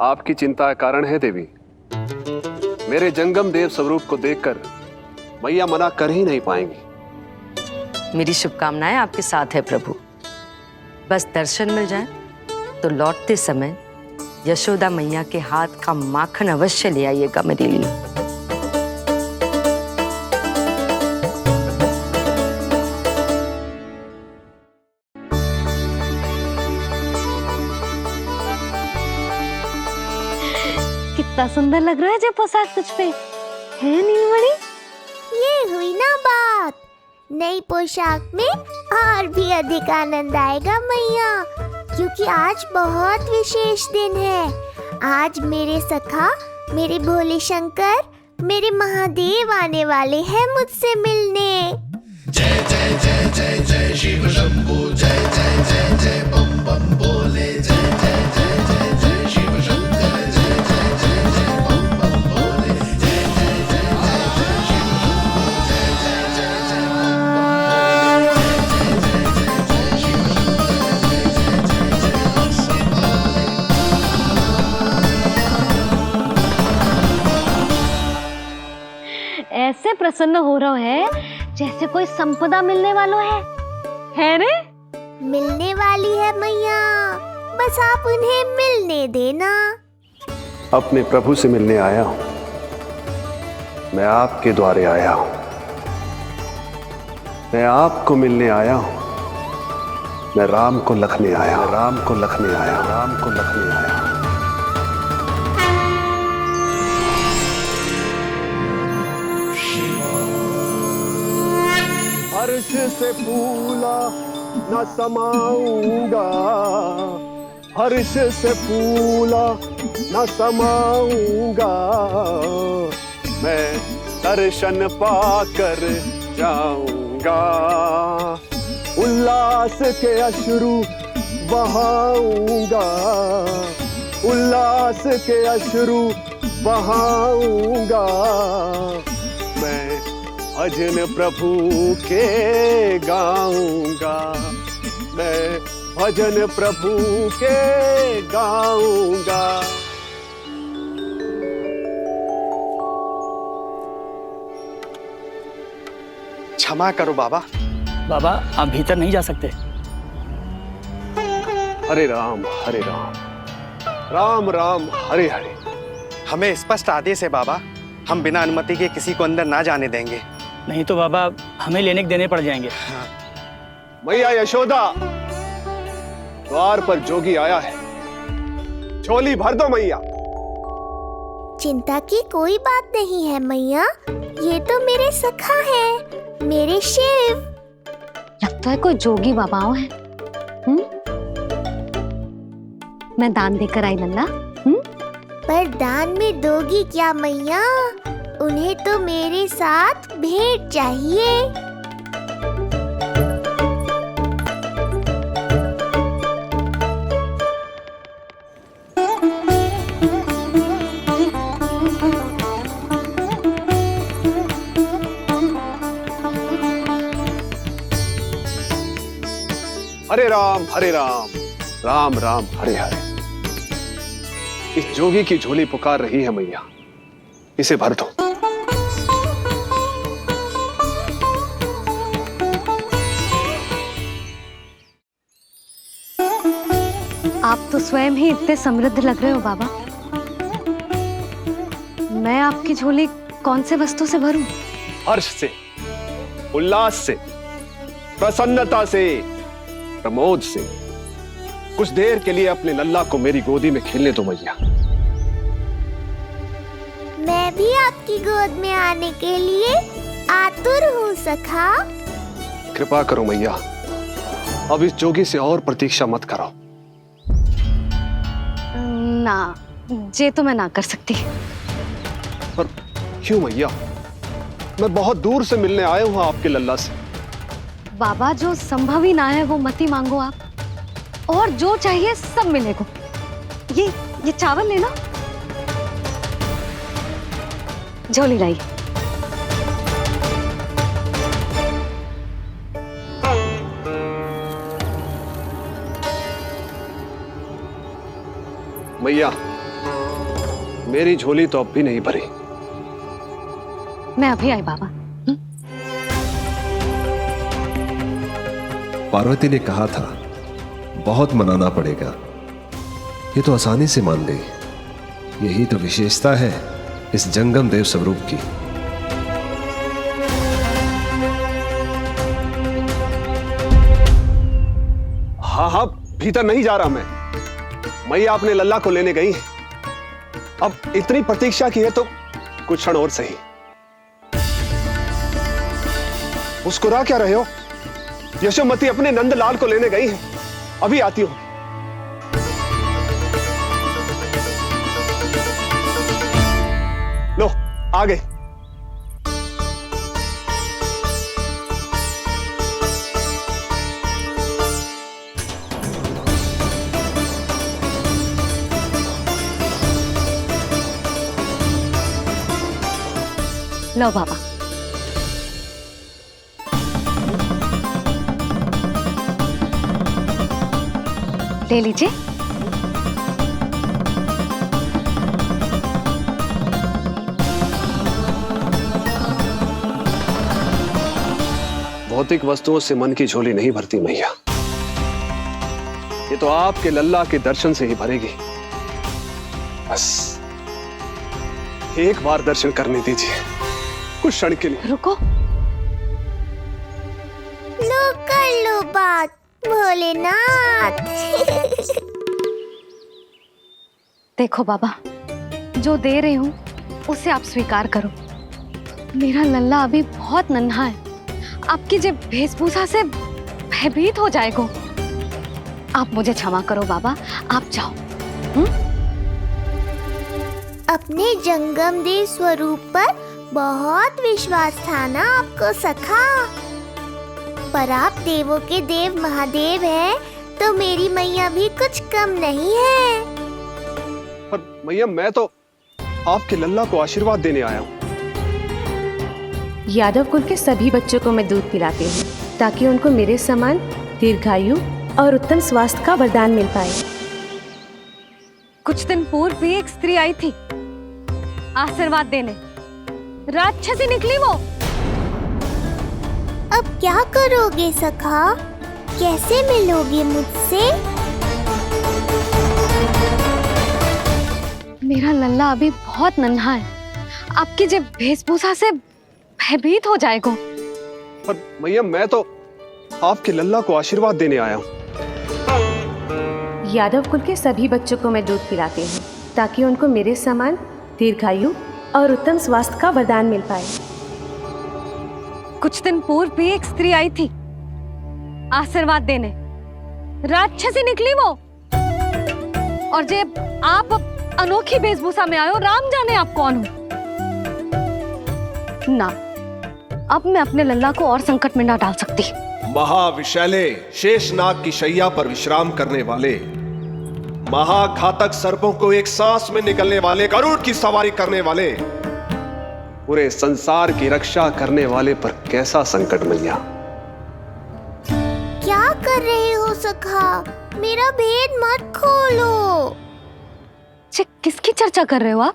आपकी चिंता का कारण है देवी। मेरे जंगम देव स्वरूप को देखकर मैया मना कर ही नहीं पाएंगी। मेरी शुभकामनाएं आपके साथ है प्रभु। बस दर्शन मिल जाए तो लौटते समय यशोदा मैया के हाथ का माखन अवश्य ले आइएगा मेरे लिए। कितना सुंदर लग रहा है जो पोशाक तुझ पे है नीलमणि। ये हुई ना बात, नई पोशाक में और भी अधिक आनंद आएगा मैया, क्योंकि आज बहुत विशेष दिन है। आज मेरे सखा, मेरे भोले शंकर मेरे महादेव आने वाले हैं मुझसे मिलने। जय जय जय जय जय शिव शंभू, जय जय जय जय बम बम बोले, जय जय जय जय जय शिव शंकर, जय जय जय जय बम बम बोले, जय जय जय जय जय शिव शंभू, जय जय जय जय बम बम बोले, जय जय जय जय शिव शंकर, जय जय जय जय ऐसे प्रसन्न हो रहा है जैसे कोई संपदा मिलने वाला है रे? मिलने वाली है मैया, बस आप उन्हें मिलने देना। अपने प्रभु से मिलने आया हूं, मैं आपके द्वारे आया हूं, मैं आपको मिलने आया हूं, मैं राम को लखने आया हूं, राम को लखने आया हूं, राम को लखने आया हूं। हर्ष से फूला न समाऊंगा, हर्ष से फूला न समाऊंगा, मैं दर्शन पाकर जाऊंगा, उल्लास के अश्रु बहाऊंगा, उल्लास के अश्रु बहाऊंगा, मैं भजन प्रभु के गाऊंगा, मैं भजन प्रभु के गाऊंगा। क्षमा करो बाबा। बाबा आप भीतर नहीं जा सकते। हरे राम हरे राम, राम राम हरे हरे। हमें स्पष्ट आदेश है बाबा, हम बिना अनुमति के किसी को अंदर ना जाने देंगे। नहीं तो बाबा हमें लेने के देने पड़ जाएंगे। मैया यशोदा, द्वार पर जोगी आया है, झोली भर दो मैया। चिंता की कोई बात नहीं है मैया, ये तो मेरे सखा है, मेरे शिव। लगता है कोई जोगी बाबाओं है। मैं दान देकर आई लल्ला। पर दान में दोगी क्या मैया? उन्हें तो मेरे साथ भेंट चाहिए। हरे राम हरे राम, राम राम हरे हरे। इस जोगी की झोली पुकार रही है मैया, इसे भर दो। आप तो स्वयं ही इतने समृद्ध लग रहे हो बाबा। मैं आपकी झोली कौन से वस्तु से भरूं? हर्ष से, उल्लास से, प्रसन्नता से, प्रमोद से। कुछ देर के लिए अपने लल्ला को मेरी गोदी में खेलने दो मैया। मैं भी आपकी गोद में आने के लिए आतुर हूँ सखा। कृपा करो मैया, अब इस जोगी से और प्रतीक्षा मत कराओ। ना, ये तो मैं ना कर सकती। पर क्यों मैया? मैं बहुत दूर से मिलने आया हूँ आपके लल्ला से। बाबा जो संभव ही ना है वो मत ही मांगो आप, और जो चाहिए सब मिलेगा। ये चावल लेना, झोली लाई। मैया, मेरी झोली तो अब भी नहीं भरी। मैं अभी आई बाबा। पार्वती ने कहा था बहुत मनाना पड़ेगा, ये तो आसानी से मान गई। यही तो विशेषता है इस जंगम देव स्वरूप की। हाँ हाँ, भीतर नहीं जा रहा मैं। मैया अपने लल्ला को लेने गई है। अब इतनी प्रतीक्षा की है तो कुछ क्षण और सही। मुस्कुरा क्या रहे हो? यशोमती अपने नंदलाल को लेने गई है, अभी आती हूं। लो, आ गए। लो बाबा। ले लीजिए। भौतिक वस्तुओं से मन की झोली नहीं भरती मैया, ये तो आपके लल्ला के दर्शन से ही भरेगी। बस एक बार दर्शन करने दीजिए, कुछ क्षण के लिए। रुको। लो कर लो बात भोलेनाथ। देखो बाबा, जो दे रही हूँ उसे आप स्वीकार करो। मेरा लल्ला अभी बहुत नन्हा है, आपकी जब वेशभूषा से भयभीत हो जाएगा। आप मुझे क्षमा करो बाबा, आप जाओ। अपने जंगम देव स्वरूप पर बहुत विश्वास था ना आपको सखा। पर आप देवों के देव महादेव हैं, तो मेरी मैया भी कुछ कम नहीं है। पर मैया, मैं तो आपके लल्ला को आशीर्वाद देने आया हूँ। यादव कुल के सभी बच्चों को मैं दूध पिलाती हूँ, ताकि उनको मेरे समान दीर्घायु और उत्तम स्वास्थ्य का वरदान मिल पाए। कुछ दिन पूर्व भी एक स्त्री आई थी आशीर्वाद देने, राक्षसी निकली वो। अब क्या करोगे सखा? कैसे मिलोगे मुझसे? मेरा लल्ला अभी बहुत नन्हा है, आपकी जब वेशभूषा से भयभीत हो जाएगा। पर मैया, मैं तो आपके लल्ला को आशीर्वाद देने आया हूँ। यादव कुल के सभी बच्चों को मैं दूध पिलाती हूँ, ताकि उनको मेरे समान दीर्घायु और उत्तम स्वास्थ्य का वरदान मिल पाए। कुछ दिन पूर्व भी एक स्त्री आई थी आशीर्वाद देने, राक्षसी निकली वो। और जब आप अनोखी वेशभूषा में आए हो, राम जाने आप कौन हो ना। अब मैं अपने लल्ला को और संकट में ना डाल सकती। महाविशैले शेषनाग की शैया पर विश्राम करने वाले, महाघातक सर्पों को एक सांस में निकलने वाले, गरुड़ की सवारी करने वाले, पूरे संसार की रक्षा करने वाले पर कैसा संकट मैया। क्या कर रहे हो सखा? मेरा भेद मत खोलो। किसकी चर्चा कर रहे हो आप?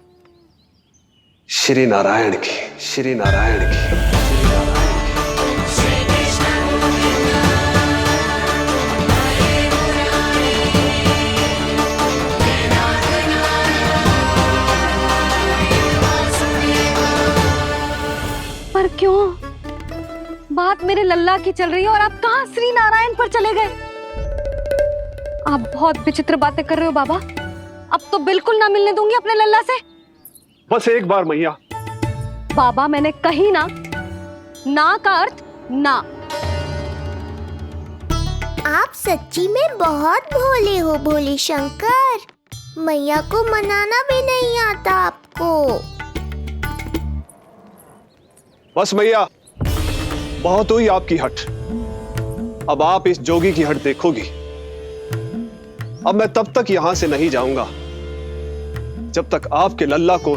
श्री नारायण की, श्री नारायण की। पर क्यों? बात मेरे लल्ला की चल रही है और आप कहाँ श्री नारायण पर चले गए? आप बहुत विचित्र बातें कर रहे हो बाबा। अब तो बिल्कुल ना मिलने दूंगी अपने लल्ला से। बस एक बार मैया। बाबा, मैंने कही ना, ना का अर्थ ना। आप सच्ची में बहुत भोले हो भोले शंकर। मैया को मनाना भी नहीं आता आपको। बस मैया, बहुत हुई आपकी हट। अब आप इस जोगी की हट देखोगी। अब मैं तब तक यहां से नहीं जाऊंगा जब तक आपके लल्ला को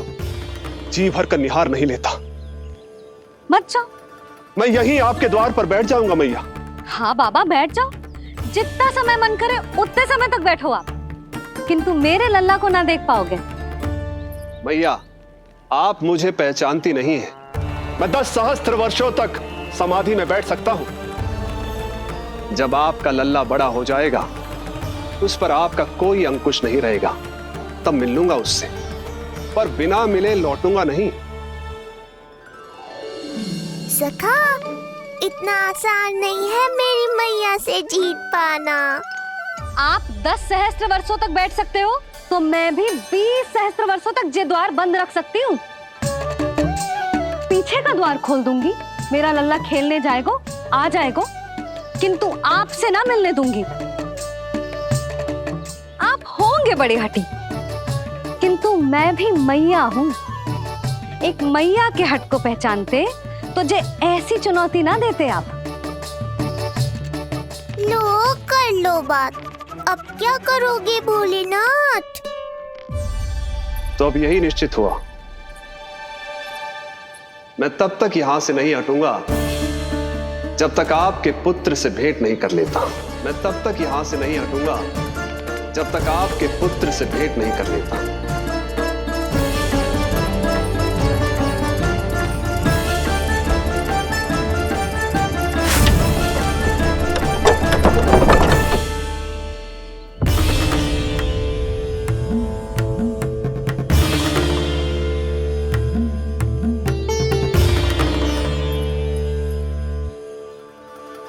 जी भर कर निहार नहीं लेता। मत जाओ। मैं यहीं आपके द्वार पर बैठ जाऊंगा मैया। हाँ बाबा, बैठ जाओ। जितना समय मन करे उतने समय तक बैठो आप, किंतु मेरे लल्ला को ना देख पाओगे। मैया, आप मुझे पहचानती नहीं है। मैं 10 सहस्त्र वर्षों तक समाधि में बैठ सकता हूं। जब आपका लल्ला बड़ा हो जाएगा, उस पर आपका कोई अंकुश नहीं रहेगा, तब मिल लूंगा उससे, पर बिना मिले लौटूंगा नहीं। सखा, इतना आसान नहीं है मेरी मैया से जीत पाना। आप 10 सहस्त्र वर्षों तक बैठ सकते हो, तो मैं भी 20 सहस्त्र वर्षों तक ये द्वार बंद रख सकती हूँ। पीछे का द्वार खोल दूंगी, मेरा लल्ला खेलने जाएगा, आ जाएगा, किंतु आपसे ना मिलने दूंगी। आप होंगे बड़ी हठी, किंतु मैं भी मैया हूँ। एक मैया के हट को पहचानते तो जे ऐसी चुनौती ना देते आप। लो कर लो बात। अब क्या करोगे भोलेनाथ? तो अब यही निश्चित हुआ मैं तब तक यहां से नहीं हटूंगा जब तक आपके पुत्र से भेंट नहीं कर लेता। मैं तब तक यहां से नहीं हटूंगा जब तक आपके पुत्र से भेंट नहीं कर लेता।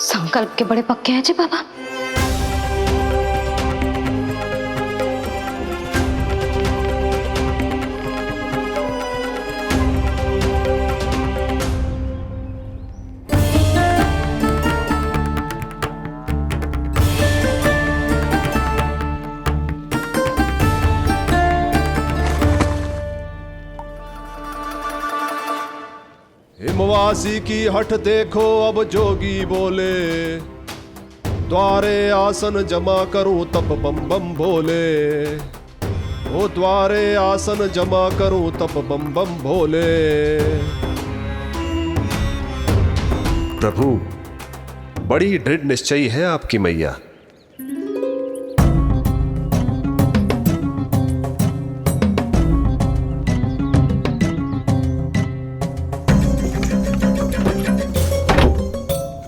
संकल्प के बड़े पक्के हैं जी बाबा। हिमवासी की हठ देखो अब जोगी बोले, द्वारे आसन जमा करूं तब बम बम बोले। ओ द्वारे आसन जमा करूं तब बम बम भोले। प्रभु बड़ी दृढ़ निश्चयी है आपकी मैया।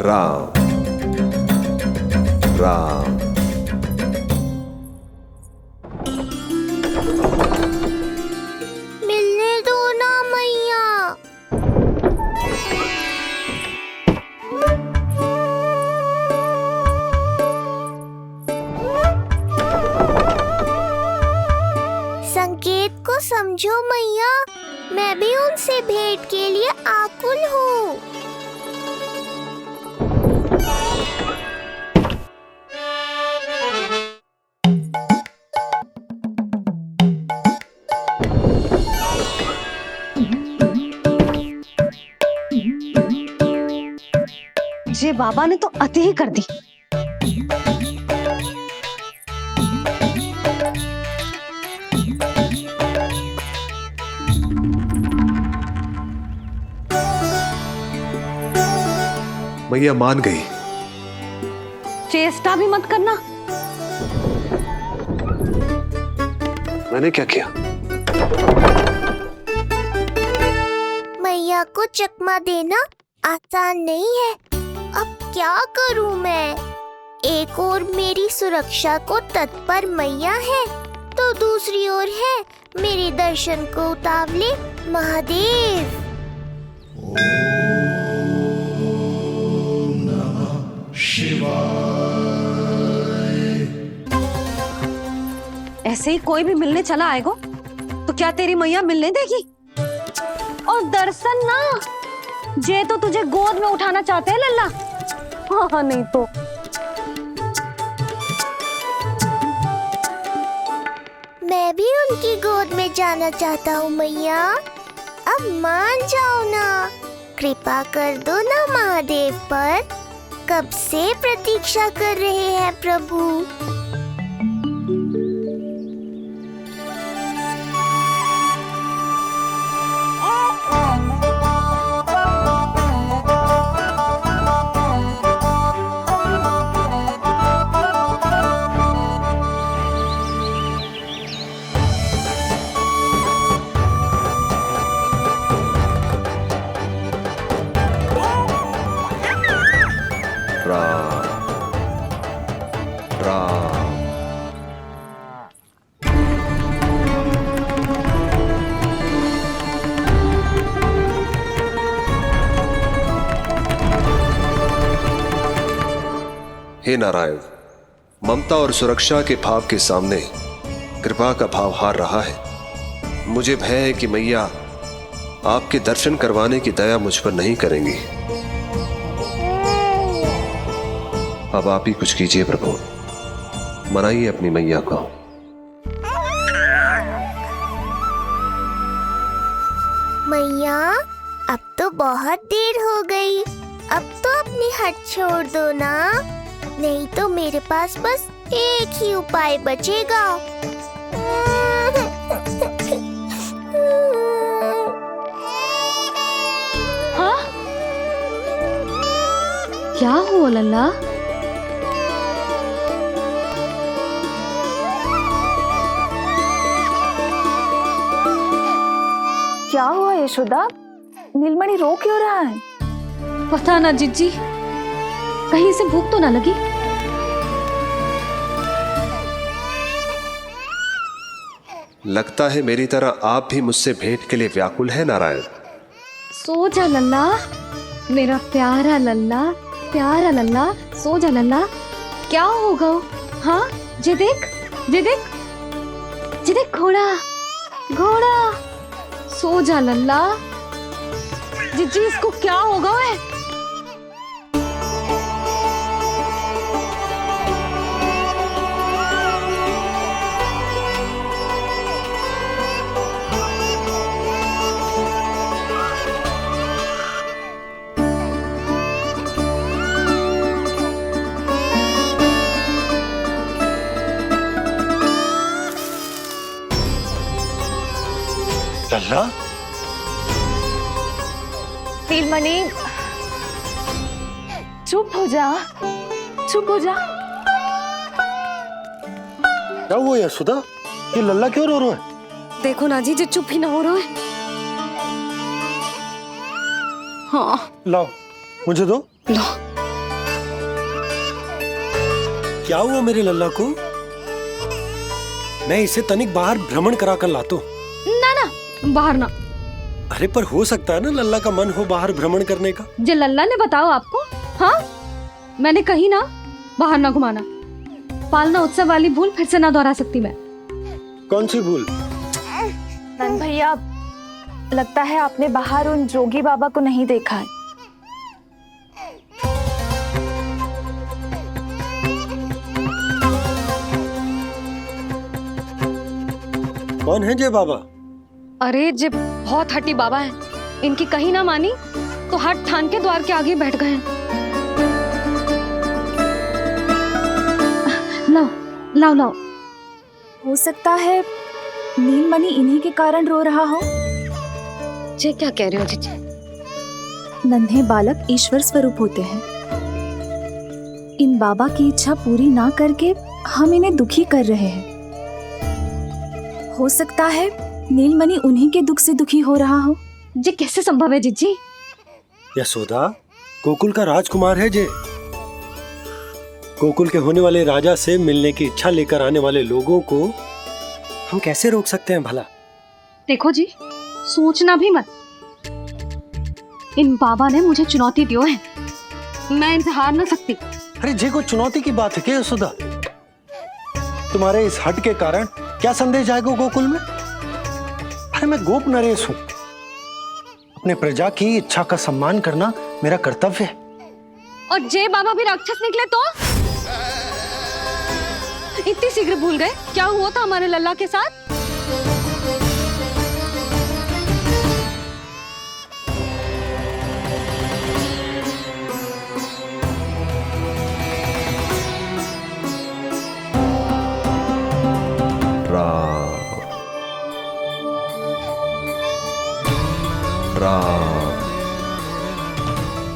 राम राम। मिलने दो ना मैया। संकेत को समझो मैया, मैं भी उनसे भेंट के लिए आकुल हूँ। ये बाबा ने तो अति ही कर दी। मैया मान गई। चेष्टा भी मत करना। मैंने क्या किया? मैया को चकमा देना आसान नहीं है। अब क्या करूं मैं? एक ओर मेरी सुरक्षा को तत्पर मैया है, तो दूसरी ओर है मेरे दर्शन को उतावले महादेव। ऐसे ही कोई भी मिलने चला आएगा तो क्या तेरी मैया मिलने देगी? और दर्शन ना, जे तो तुझे गोद में उठाना चाहते हैं लल्ला। हाँ नहीं तो मैं भी उनकी गोद में जाना चाहता हूँ मैया। अब मान जाओ ना, कृपा कर दो ना महादेव पर। कब से प्रतीक्षा कर रहे हैं प्रभु। हे नारायण, ममता और सुरक्षा के भाव के सामने कृपा का भाव हार रहा है। मुझे भय है कि मैया आपके दर्शन करवाने की दया मुझ पर नहीं करेंगी। अब आप ही कुछ कीजिए प्रभु, मनाइए अपनी मैया को। मैया अब तो बहुत देर हो गई, अब तो अपनी हट छोड़ दो ना, नहीं तो मेरे पास बस एक ही उपाय बचेगा। क्या हुआ लल्ला? क्या हुआ यशोदा? नीलमणि रो क्यों रहा है? पता ना जीजी, कहीं से भूख तो ना लगी। लगता है मेरी तरह आप भी मुझसे भेंट के लिए व्याकुल है नारायण। सो जा लल्ला, मेरा प्यारा लल्ला, प्यारा लल्ला, सो जा लल्ला। क्या होगा? हाँ, जे देख, जे देख, जे देख, घोड़ा, घोड़ा। सो जा लल्ला। जीजी, इसको क्या होगा? है लल्ला, नीलमणि, चुप हो जा, चुप हो जा। क्या हुआ यशोदा? ये लल्ला क्यों रो रहा है? देखो ना जी, चुप ही ना हो रहा है। हाँ, लाओ, मुझे दो। लो। क्या हुआ मेरे लल्ला को? मैं इसे तनिक बाहर भ्रमण करा कर लाता हूं। ना ना, बाहर ना। अरे पर हो सकता है ना लल्ला का मन हो बाहर भ्रमण करने का। जे लल्ला ने बताओ आपको? हाँ, मैंने कही ना बाहर ना घुमाना। पालना उत्सव वाली भूल फिर से ना दोहरा सकती मैं। कौन सी भूल? नंद भैया, लगता है आपने बाहर उन जोगी बाबा को नहीं देखा है। कौन है जे बाबा? अरे जे बहुत हट्टी बाबा हैं। इनकी कहीं ना मानी तो हट ठान के द्वार के आगे बैठ गए। लाओ लाओ लाओ। हो सकता है नीलमणि इन्हीं के कारण रो रहा हो। जे क्या कह रहे हो जीजी? नन्हे बालक ईश्वर स्वरूप होते हैं। इन बाबा की इच्छा पूरी ना करके हम इन्हें दुखी कर रहे हैं। हो सकता है नीलमणि उन्हीं के दुख से दुखी हो रहा हो। जे कैसे संभव है जीजी? यशोदा, गोकुल का राजकुमार है जे। गोकुल के होने वाले राजा से मिलने की इच्छा लेकर आने वाले लोगों को हम कैसे रोक सकते हैं भला? देखो जी, सोचना भी मत। इन बाबा ने मुझे चुनौती दियो है, मैं इनसे हार ना सकती। अरे जे को चुनौती की बात है क्या यशोदा? तुम्हारे इस हट के कारण क्या संदेश जाएगा गोकुल में? अरे मैं गोप नरेश हूं। अपने प्रजा की इच्छा का सम्मान करना मेरा कर्तव्य है। और जे बाबा भी राक्षस निकले तो? इतनी शीघ्र भूल गए क्या हुआ था हमारे लल्ला के साथ?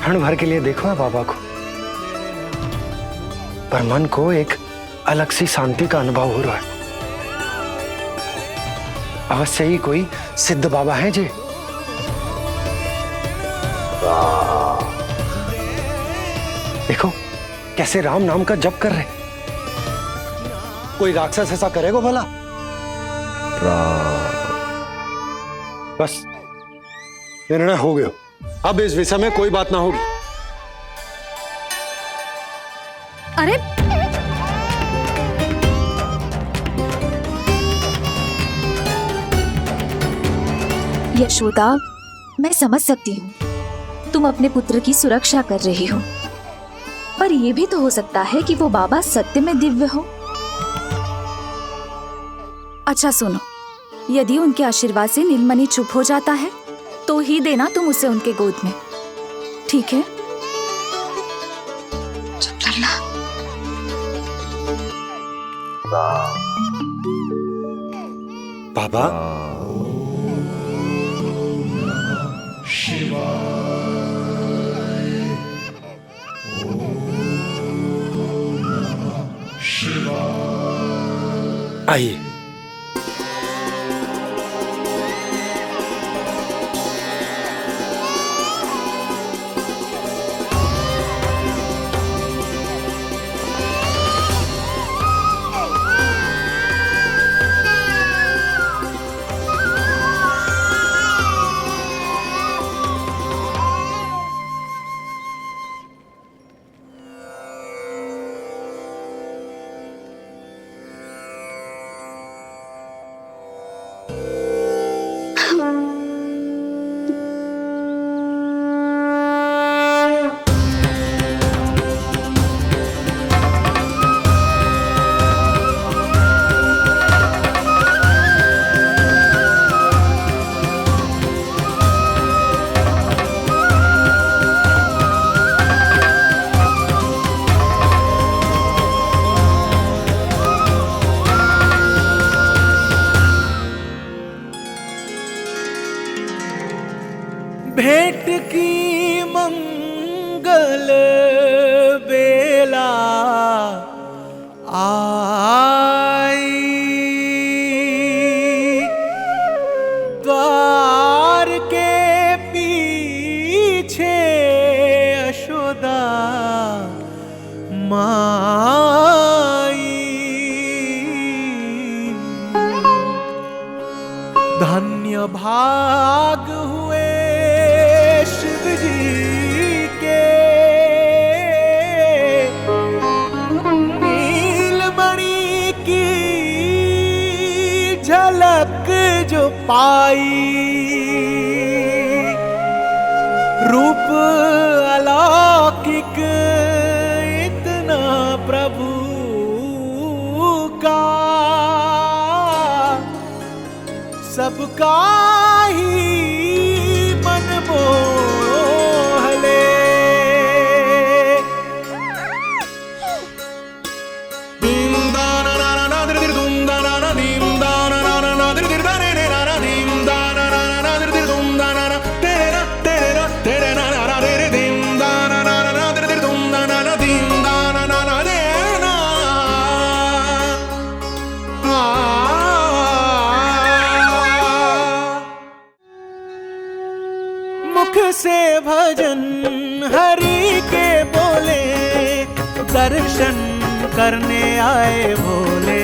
क्षण भर के लिए देखो है बाबा को, पर मन को एक अलग सी शांति का अनुभव हो रहा है। अवश्य ही कोई सिद्ध बाबा है जी। देखो कैसे राम नाम का जप कर रहे। कोई राक्षस ऐसा करेगा भला? बस निर्णय हो गया, अब इस विषय में कोई बात ना होगी। अरे यशोदा, मैं समझ सकती हूँ तुम अपने पुत्र की सुरक्षा कर रही हो, पर यह भी तो हो सकता है कि वो बाबा सत्य में दिव्य हो। अच्छा सुनो, यदि उनके आशीर्वाद से नीलमणि चुप हो जाता है तो ही देना तुम उसे उनके गोद में, ठीक है? चुप करना। बाबा, शिवाय आइए। भेंट की मंगल बेला आई, द्वार के पीछे यशोदा माई। धन्य भाग हुए शिव जी के, नीलमणि की झलक जो पाई। रूप अलौकिक इतना प्रभु का, सबका ही मन मोह ले। मुख से भजन हरि के बोले, दर्शन करने आए भोले।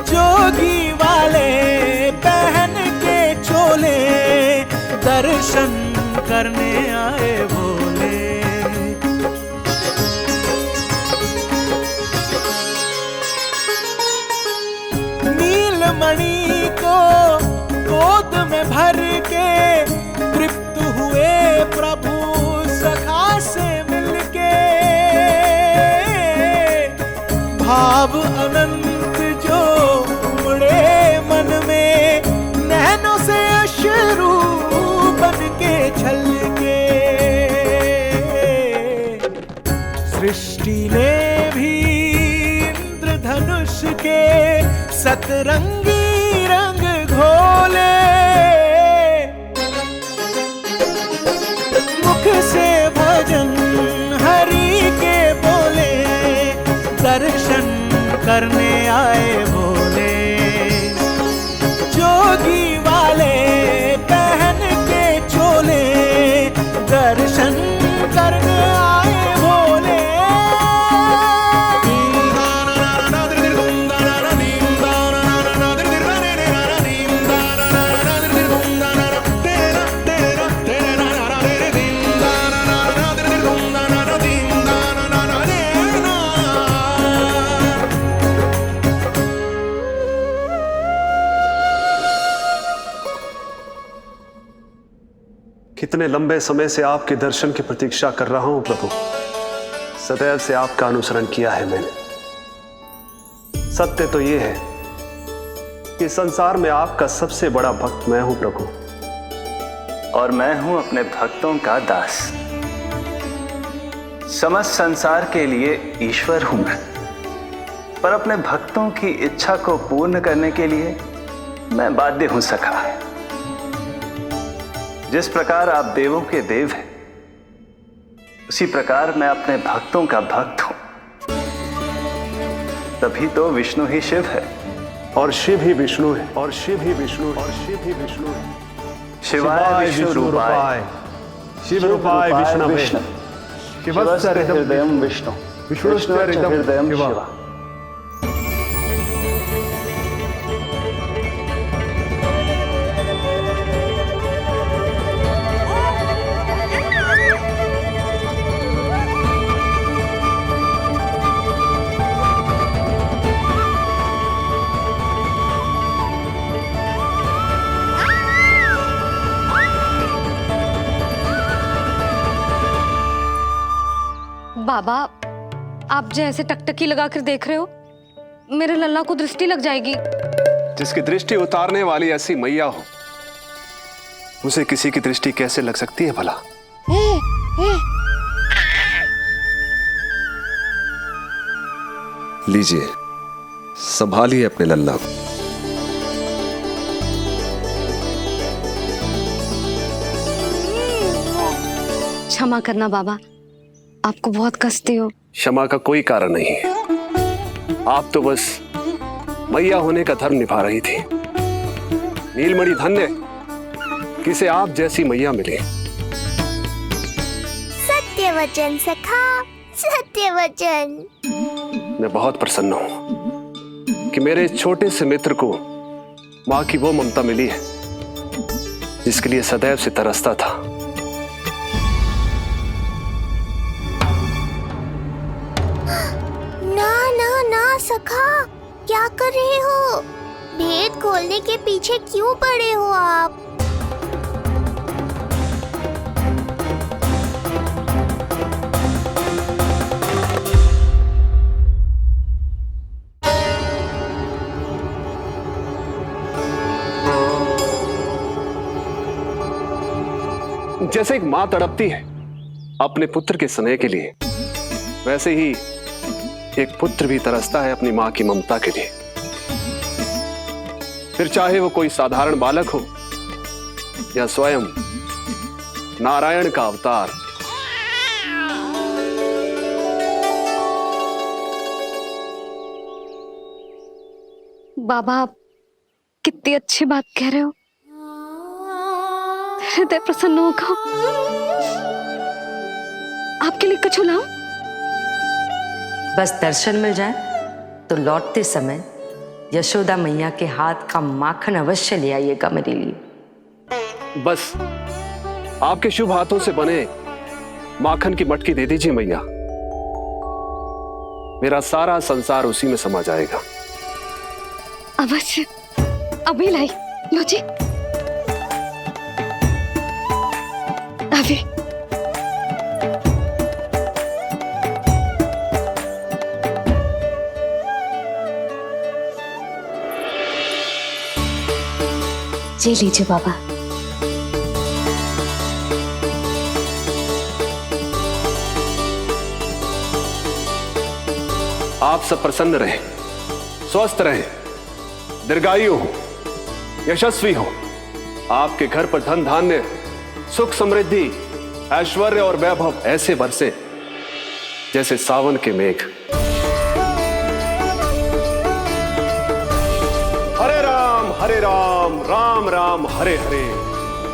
जोगी वाले पहन के चोले, दर्शन करने आए भोले। नीलमणि को गोद में भर के तृप्त हुए प्रभु सखा से मिलके। भाव अनंत जो उमड़े मन में, नैनों से अश्रु बन के छलके। सृष्टि ने भी इंद्रधनुष के सतरंगी रंग घोले। मुख से भजन हरि के बोले, दर्शन करने आए भोले। जोगी वाले पहन के चोले, दर्शन करने आए भोले। कितने लंबे समय से आपके दर्शन की प्रतीक्षा कर रहा हूं प्रभु। सदैव से आपका अनुसरण किया है मैंने। सत्य तो यह है कि संसार में आपका सबसे बड़ा भक्त मैं हूं प्रभु, और मैं हूं अपने भक्तों का दास। समस्त संसार के लिए ईश्वर हूं मैं, पर अपने भक्तों की इच्छा को पूर्ण करने के लिए मैं बाध्य हूं सखा। जिस प्रकार आप देवों के देव हैं, उसी प्रकार मैं अपने भक्तों का भक्त हूं। तभी तो विष्णु ही शिव है, और शिव ही विष्णु है, और शिव ही विष्णु है, और शिव ही विष्णु है। शिवाय विष्णु रूपाय, शिव रूपाय विष्णवे, शिवस्य हृदयं विष्णु, विष्णुश्च हृदयं शिवा। बाबा, आप जो ऐसे टकटकी लगाकर देख रहे हो, मेरे लल्ला को दृष्टि लग जाएगी। जिसकी दृष्टि उतारने वाली ऐसी मैया हो, उसे किसी की दृष्टि कैसे लग सकती है भला? लीजिए, संभालिए अपने लल्ला को। क्षमा करना बाबा, आपको बहुत कष्ट हो। क्षमा का कोई कारण नहीं है। आप तो बस मैया होने का धर्म निभा रही थी। नीलमणि धन्य किसे आप जैसी मैया मिले। सत्य वचन सखा, सत्य वचन। मैं बहुत प्रसन्न हूं कि मेरे इस छोटे से मित्र को मां की वो ममता मिली है जिसके लिए सदैव से तरसता था। ना ना ना सखा, क्या कर रहे हो? भेद खोलने के पीछे क्यों पड़े हो आप? जैसे एक मां तड़पती है अपने पुत्र के स्नेह के लिए, वैसे ही एक पुत्र भी तरसता है अपनी मां की ममता के लिए। फिर चाहे वो कोई साधारण बालक हो या स्वयं नारायण का अवतार। बाबा, आप कितनी अच्छी बात कह रहे हो। हृदय प्रसन्न होगा। आपके लिए कछु लाऊं? बस दर्शन मिल जाए तो लौटते समय यशोदा मैया के हाथ का माखन अवश्य ले आइएगा मेरे लिए। बस आपके शुभ हाथों से बने माखन की मटकी दे दीजिए मैया, मेरा सारा संसार उसी में समा जाएगा। अवश्य, अभी लाई। लो जी, अभी। ये लीजिए बाबा। आप सब प्रसन्न रहें, स्वस्थ रहें, दीर्घायु हो, यशस्वी हो। आपके घर पर धन धान्य, सुख समृद्धि, ऐश्वर्य और वैभव ऐसे बरसे जैसे सावन के मेघ। हरे राम, राम राम हरे हरे,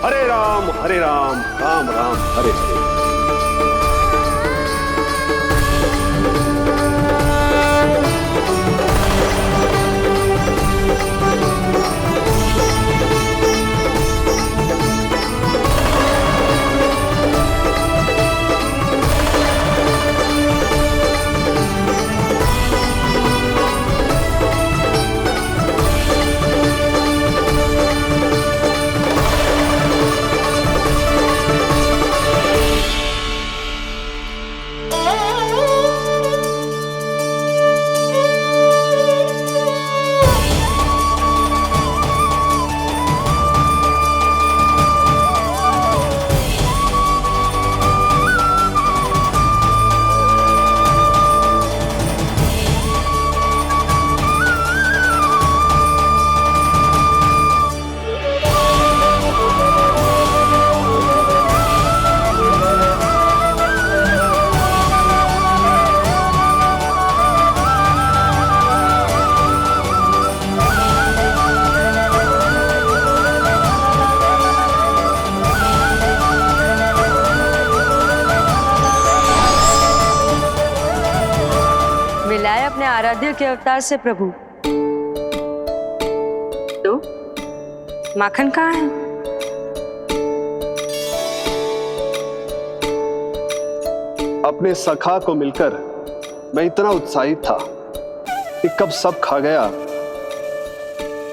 हरे राम राम राम हरे हरे। मिलाए अपने आराध्य के अवतार से प्रभु। तो माखन कहाँ है? अपने सखा को मिलकर मैं इतना उत्साहित था कि कब सब खा गया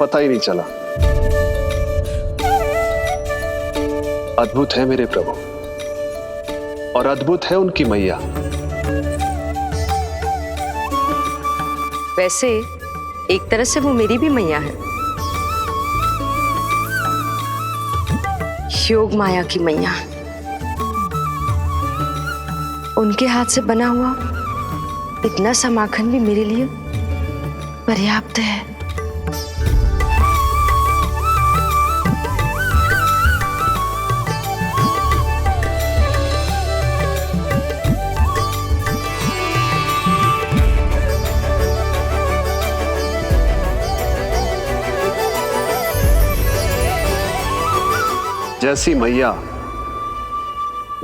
पता ही नहीं चला। अद्भुत है मेरे प्रभु और अद्भुत है उनकी मैया। वैसे एक तरह से वो मेरी भी मैया है, योग माया की मैया। उनके हाथ से बना हुआ इतना सा माखन भी मेरे लिए पर्याप्त है। जैसी मैया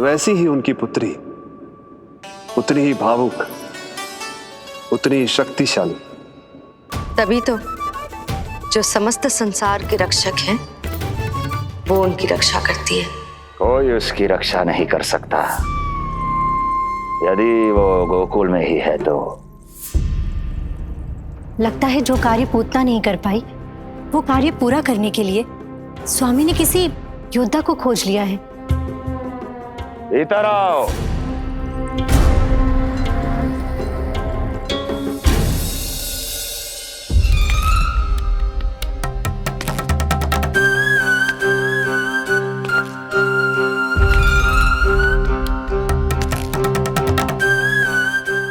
वैसी ही उनकी पुत्री, उतनी ही भावुक, उतनी ही शक्तिशाली। तभी तो जो समस्त संसार के रक्षक हैं वो उनकी रक्षा करती है। कोई उसकी रक्षा नहीं कर सकता यदि वो गोकुल में ही है तो। लगता है जो कार्य पूतना नहीं कर पाई वो कार्य पूरा करने के लिए स्वामी ने किसी योद्धा को खोज लिया है। इधर आओ।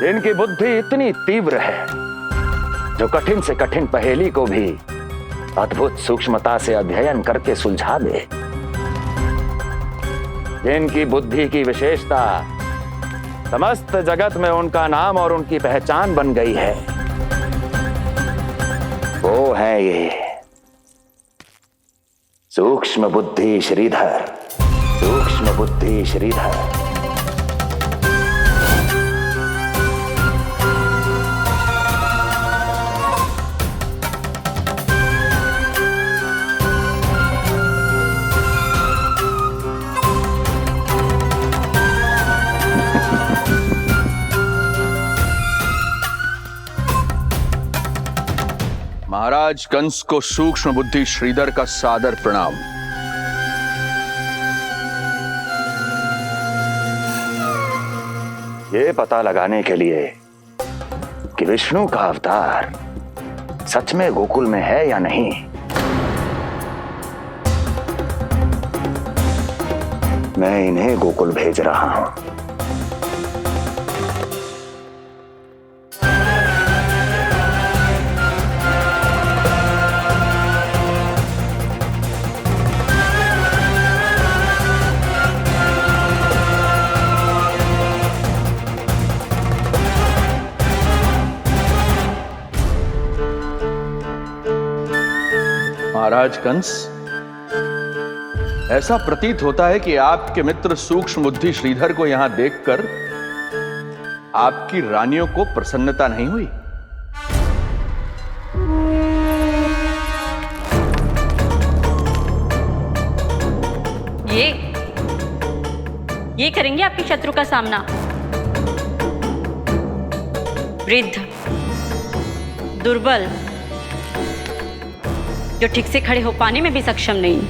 इनकी बुद्धि इतनी तीव्र है जो कठिन से कठिन पहेली को भी अद्भुत सूक्ष्मता से अध्ययन करके सुलझा दे। जिनकी बुद्धि की विशेषता समस्त जगत में उनका नाम और उनकी पहचान बन गई है, वो है ये सूक्ष्म बुद्धि श्रीधर। सूक्ष्म बुद्धि श्रीधर। महाराज कंस को सूक्ष्म बुद्धि श्रीधर का सादर प्रणाम। ये पता लगाने के लिए कि विष्णु का अवतार सच में गोकुल में है या नहीं, मैं इन्हें गोकुल भेज रहा हूं। महाराज कंस, ऐसा प्रतीत होता है कि आपके मित्र सूक्ष्म बुद्धि श्रीधर को यहां देखकर आपकी रानियों को प्रसन्नता नहीं हुई। ये करेंगे आपके शत्रु का सामना। वृद्ध, दुर्बल, जो ठीक से खड़े हो पाने में भी सक्षम नहीं।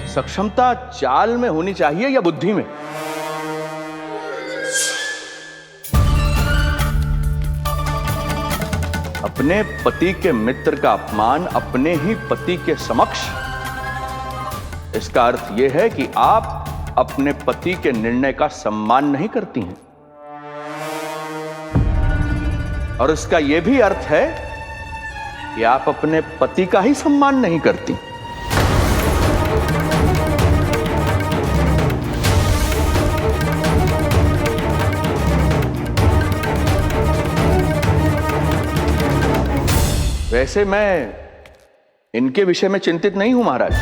सक्षमता चाल में होनी चाहिए या बुद्धि में? अपने पति के मित्र का अपमान अपने ही पति के समक्ष, इसका अर्थ यह है कि आप अपने पति के निर्णय का सम्मान नहीं करती हैं। और इसका यह भी अर्थ है कि आप अपने पति का ही सम्मान नहीं करती। वैसे मैं इनके विषय में चिंतित नहीं हूं महाराज।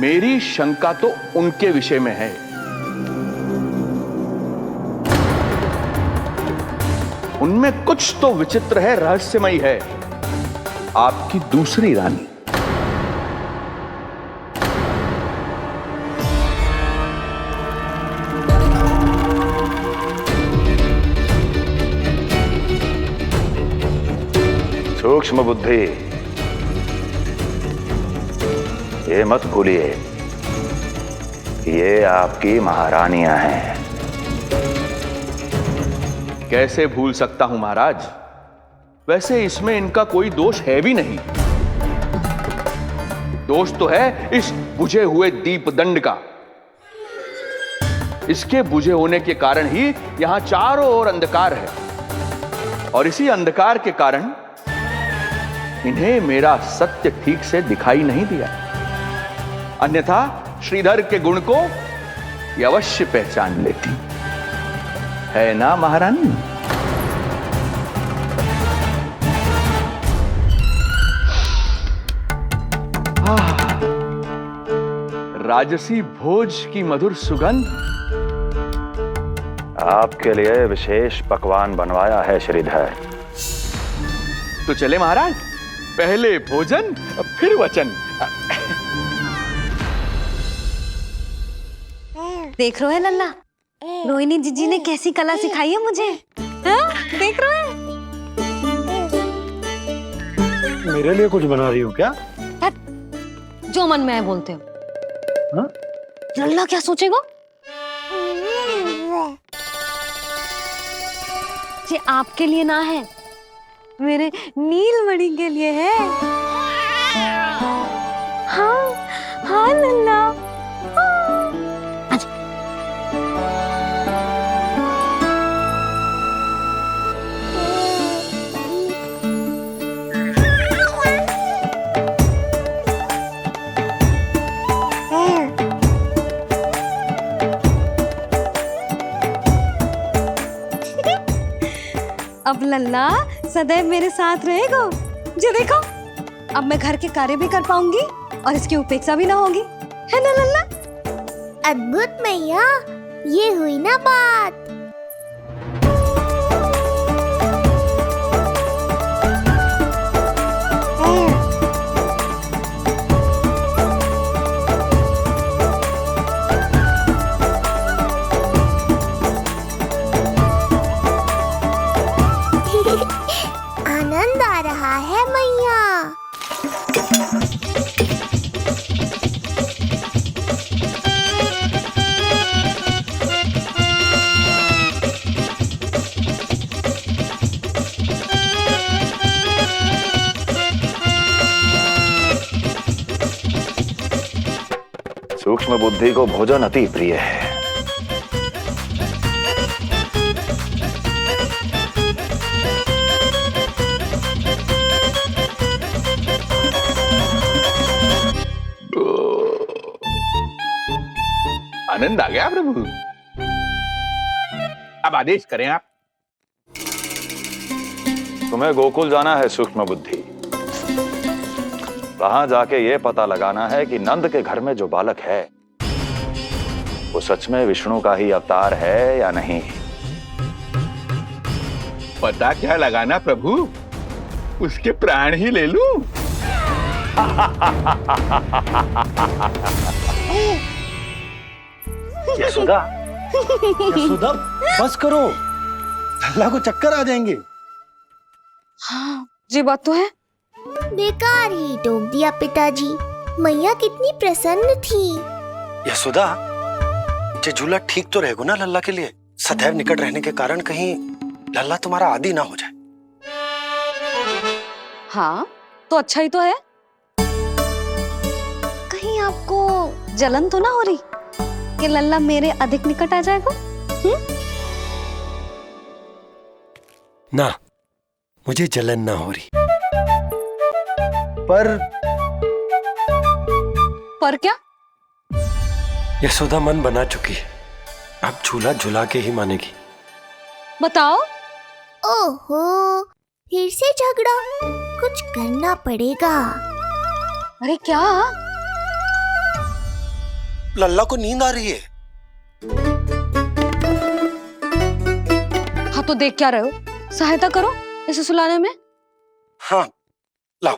मेरी शंका तो उनके विषय में है। उनमें कुछ तो विचित्र है, रहस्यमयी है। आपकी दूसरी रानी। सूक्ष्म बुद्धि, ये मत भूलिए ये आपकी महारानियां हैं। कैसे भूल सकता हूं महाराज? वैसे इसमें इनका कोई दोष है भी नहीं। दोष तो है इस बुझे हुए दीपदंड का। इसके बुझे होने के कारण ही यहां चारों ओर अंधकार है, और इसी अंधकार के कारण इन्हें मेरा सत्य ठीक से दिखाई नहीं दिया। अन्यथा श्रीधर के गुण को ये अवश्य पहचान लेती, है ना महारानी? राजसी भोज की मधुर सुगंध। आपके लिए विशेष पकवान बनवाया है श्रीधर। तो चले महाराज, पहले भोजन फिर वचन। देख रहे हो लल्ला, रोहिणी जीजी ने कैसी कला सिखाई है मुझे। हाँ? देख रहे हो? मेरे लिए कुछ बना रही हो क्या? जो मन में आए बोलते हो। हाँ? लल्ला क्या सोचेगा? ये आपके लिए ना है, मेरे नीलमणि के लिए है। हाँ हाँ लल्ला। अब लल्ला सदैव मेरे साथ रहेगा। जो देखो, अब मैं घर के कार्य भी कर पाऊंगी और इसकी उपेक्षा भी ना होगी, है ना लल्ला? अद्भुत मैया, ये हुई ना बात। आनंद आ रहा है मैया। सूक्ष्म बुद्धि को भोजन अति प्रिय है। आनंद आ गया प्रभु। अब आदेश करें आप। तुम्हें गोकुल जाना है सूक्ष्म बुद्धि। वहां जाके ये पता लगाना है कि नंद के घर में जो बालक है वो सच में विष्णु का ही अवतार है या नहीं। पता क्या लगाना प्रभु? उसके प्राण ही ले लूं। यशोदा, यशोदा बस करो, लल्ला को चक्कर आ जाएंगे। हाँ, ये बात तो है। बेकार ही टोक दिया पिताजी। मैया कितनी प्रसन्न थी। यशोदा, ये झूला ठीक तो रहेगा ना लल्ला के लिए? सदैव निकट रहने के कारण कहीं लल्ला तुम्हारा आदी ना हो जाए। हाँ, तो अच्छा ही तो है। कहीं आपको जलन तो ना हो रही कि लल्ला मेरे अधिक निकट आ जाएगा? ना, मुझे जलन ना हो रही। पर क्या? यशोदा मन बना चुकी है, अब झूला झूला के ही मानेगी। बताओ। ओहो, फिर से झगड़ा। कुछ करना पड़ेगा। अरे क्या? लल्ला को नींद आ रही है। हाँ तो देख क्या रहे हो? सहायता करो इसे सुलाने में। हाँ लाओ।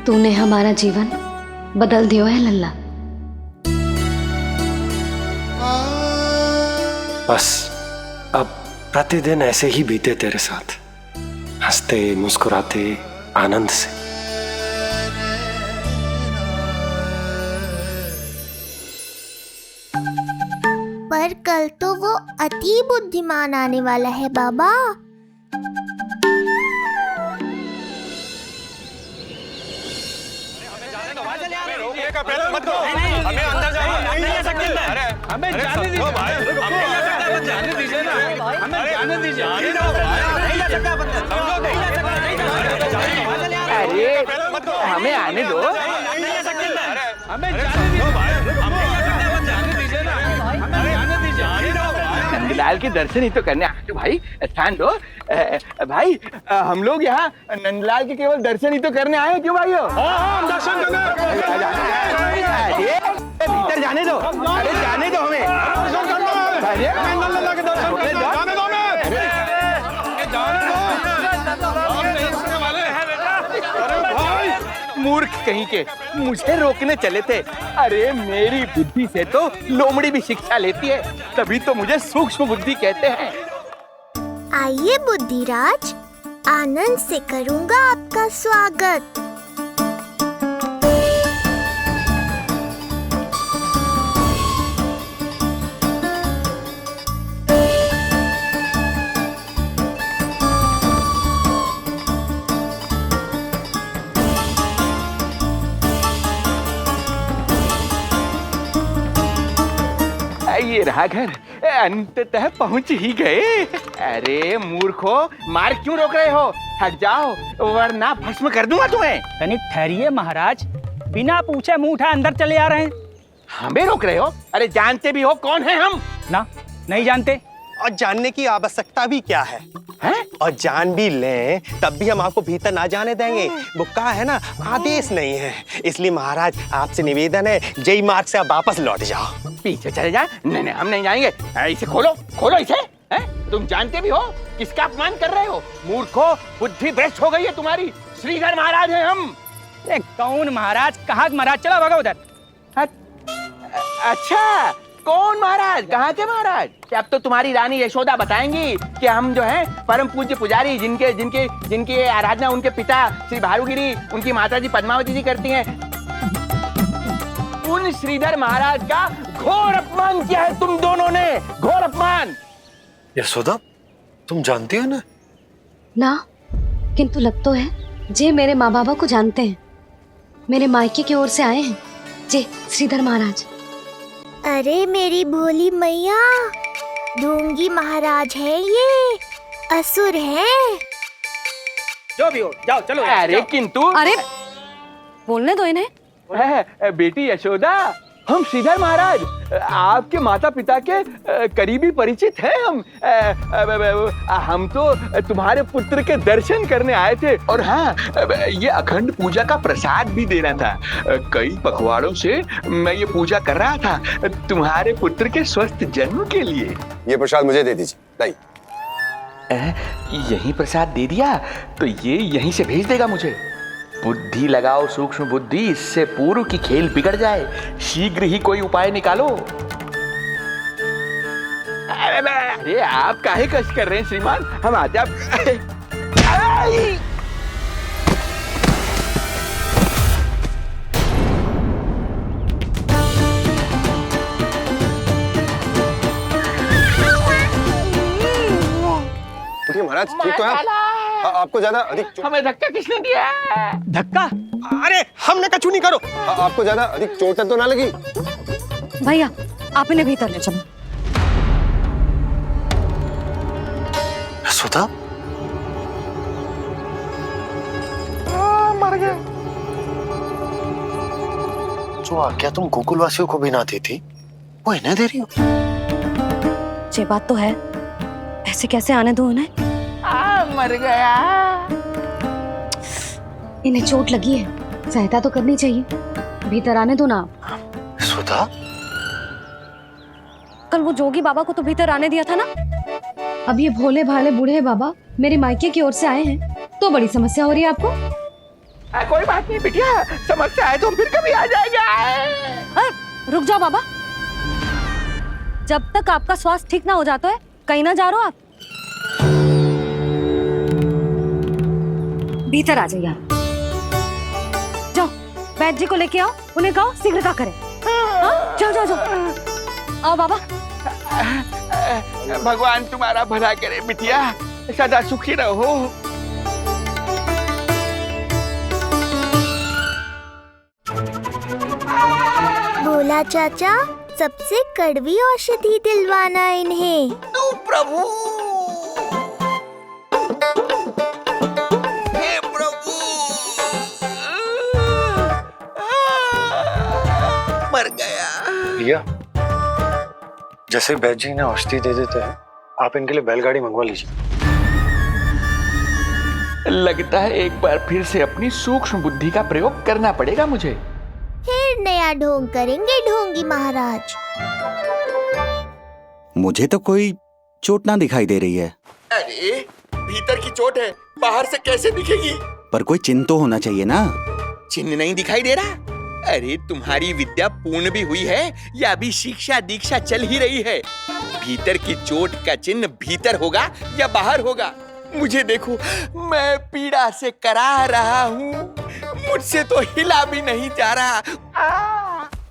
तूने हमारा जीवन बदल दियो है लल्ला। बस अब प्रतिदिन ऐसे ही बीते तेरे साथ, हंसते मुस्कुराते आनंद से। पर कल तो वो अति बुद्धिमान आने वाला है बाबा। हमें अंदर जाने नहीं सकते। अरे हमें जाने दीजिए भाई, हमें जाने दीजिए ना, हमें जाने दीजिए। नहीं जा सकता समझो, नहीं जा सकता। अरे हमें आने दो। हमें जाने दीजिए भाई, हमें जाने दीजिए ना, हमें जाने दीजिए। नंदलाल के दर्शन ही तो करने आए थे भाई, स्थान दो। भाई हम लोग यहाँ नंदलाल के केवल दर्शन ही तो करने आए हैं, क्यों भाई? हम दर्शन भीतर जाने दो, अरे जाने दो हमें। मूर्ख कहीं के, मुझे रोकने चले थे। अरे मेरी बुद्धि से तो लोमड़ी भी शिक्षा लेती है, तभी तो मुझे सूक्ष्म बुद्धि कहते हैं। आइए बुद्धिराज, आनंद से करूंगा आपका स्वागत। ये रहा घर, अंततः पहुंच ही गए। अरे मूर्खो, मार क्यों रोक रहे हो? हट जाओ वरना भस्म कर दूंगा तुम्हें। तनिक ठहरिए महाराज, बिना पूछे मुंह उठा अंदर चले आ रहे हैं। हमें रोक रहे हो? अरे जानते भी हो कौन है हम? ना, नहीं जानते। और जानने की आवश्यकता भी क्या है? और जान भी लें तब भी हम आपको भीतर ना जाने देंगे। वो कहा है ना, आदेश नहीं है। इसलिए महाराज आपसे निवेदन है, जय मार्ग से आप वापस लौट जाओ। पीछे चले जाए? नहीं हम नहीं जाएंगे। इसे खोलो, खोलो इसे। तुम जानते भी हो किसका अपमान कर रहे हो? मूर्खो, बुद्धि भ्रष्ट हो गई है तुम्हारी। श्रीधर महाराज हैं हम। कौन महाराज? कहाँ महाराज? चलो भगा उधर। अच्छा, कौन महाराज? कहाँ के महाराज? अब तो तुम्हारी रानी यशोदा बताएंगी कि हम जो हैं परम पूज्य पुजारी, जिनकी आराधना उनके पिता श्री भारुगिरी, उनकी माता जी पद्मावती जी करती हैं, उन श्रीधर महाराज का घोर अपमान किया है तुम दोनों ने। घोर अपमान। यशोदा, तुम जानती हो ना? ना, किंतु लग तो है जे मेरे माँ बाबा को जानते हैं। मेरे मायके की ओर से आए हैं जे श्रीधर महाराज। अरे मेरी भोली मैया, ढोंगी महाराज है ये, असुर है। जो भी हो, जाओ चलो। अरे किंतु, अरे बोलने दो इन्हें। बेटी यशोदा, हम श्रीधर महाराज आपके माता पिता के करीबी परिचित हैं। हम तो तुम्हारे पुत्र के दर्शन करने आए थे। और हाँ, ये अखंड पूजा का प्रसाद भी देना था। कई पखवाड़ों से मैं ये पूजा कर रहा था तुम्हारे पुत्र के स्वस्थ जन्म के लिए। ये प्रसाद मुझे दे दीजिए। नहीं, यही प्रसाद दे दिया तो ये यहीं से भेज देगा मुझे। बुद्धि लगाओ, सूक्ष्म बुद्धि, इससे पूर्व की खेल बिगड़ जाए। शीघ्र ही कोई उपाय निकालो। अरे आप काहे कष्ट कर रहे हैं श्रीमान? हम आते आप। महाराज ठीक तो है? आपको ज्यादा अधिक हमें धक्का किसने दिया? धक्का? अरे हमने कछु नहीं करो। आपको ज्यादा अधिक चोट तो ना लगी? भैया आप इन्हें भीतर ले चलो। यशोदा, मर गए। जो आज्ञा तुम गोकुलवासियों को भी ना दी थी वो इन्हें दे रही हो? ये बात तो है, ऐसे कैसे आने दो उन्हें? मर गया। इन्हें चोट लगी है, सहायता तो करनी चाहिए, भीतर आने दो ना। सुधा, कल वो जोगी बाबा को तो भीतर आने दिया था ना। अब ये भोले भाले बूढ़े बाबा मेरे मायके की ओर से आए हैं तो बड़ी समस्या हो रही है आपको। कोई बात नहीं बिटिया, समस्या है तो फिर कभी आ जाएगा। रुक जाओ बाबा, जब तक आपका स्वास्थ्य ठीक ना हो जाता है कहीं ना जा रहे हो आप। भीतर आ जाइए, जाओ वैद्य जी को लेके आओ, उन्हें कहो शीघ्रता करें। जाओ जाओ जाओ, आओ बाबा। भगवान तुम्हारा भला करे बिटिया, सदा सुखी रहो। बोला चाचा, सबसे कड़वी औषधि दिलवाना इन्हें। तू प्रभु, हे प्रभु, मर गया। भैया, जैसे वैद्य जी ने औषधि दे देते हैं, आप इनके लिए बैलगाड़ी मंगवा लीजिए। लगता है एक बार फिर से अपनी सूक्ष्म बुद्धि का प्रयोग करना पड़ेगा मुझे। फिर नया ढोंग करेंगे ढोंगी महाराज। मुझे तो कोई चोट ना दिखाई दे रही है। अरे भीतर की चोट है, बाहर से कैसे दिखेगी? पर कोई चिन्ह तो होना चाहिए ना। चिन्ह नहीं दिखाई दे रहा? अरे तुम्हारी विद्या पूर्ण भी हुई है या अभी शिक्षा दीक्षा चल ही रही है? भीतर की चोट का चिन्ह भीतर होगा या बाहर होगा? मुझे देखो, मैं पीड़ा से करा रहा हूँ, मुझसे तो हिला भी नहीं जा रहा।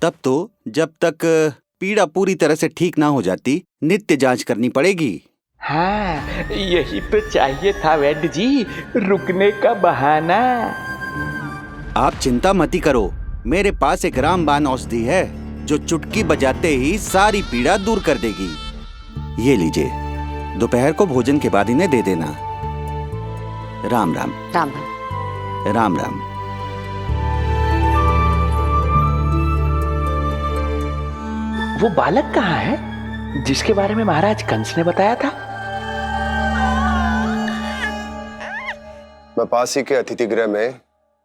तब तो जब तक पीड़ा पूरी तरह से ठीक ना हो जाती नित्य जांच करनी पड़ेगी। हाँ, यही तो चाहिए था वैद्य जी, रुकने का बहाना। आप चिंता मती करो, मेरे पास एक रामबाण औषधि है जो चुटकी बजाते ही सारी पीड़ा दूर कर देगी। ये लीजिए, दोपहर को भोजन के बाद इन्हें दे देना। राम राम। राम राम। राम राम। वो बालक कहाँ है जिसके बारे में महाराज कंस ने बताया था? मैं पास ही के अतिथि गृह में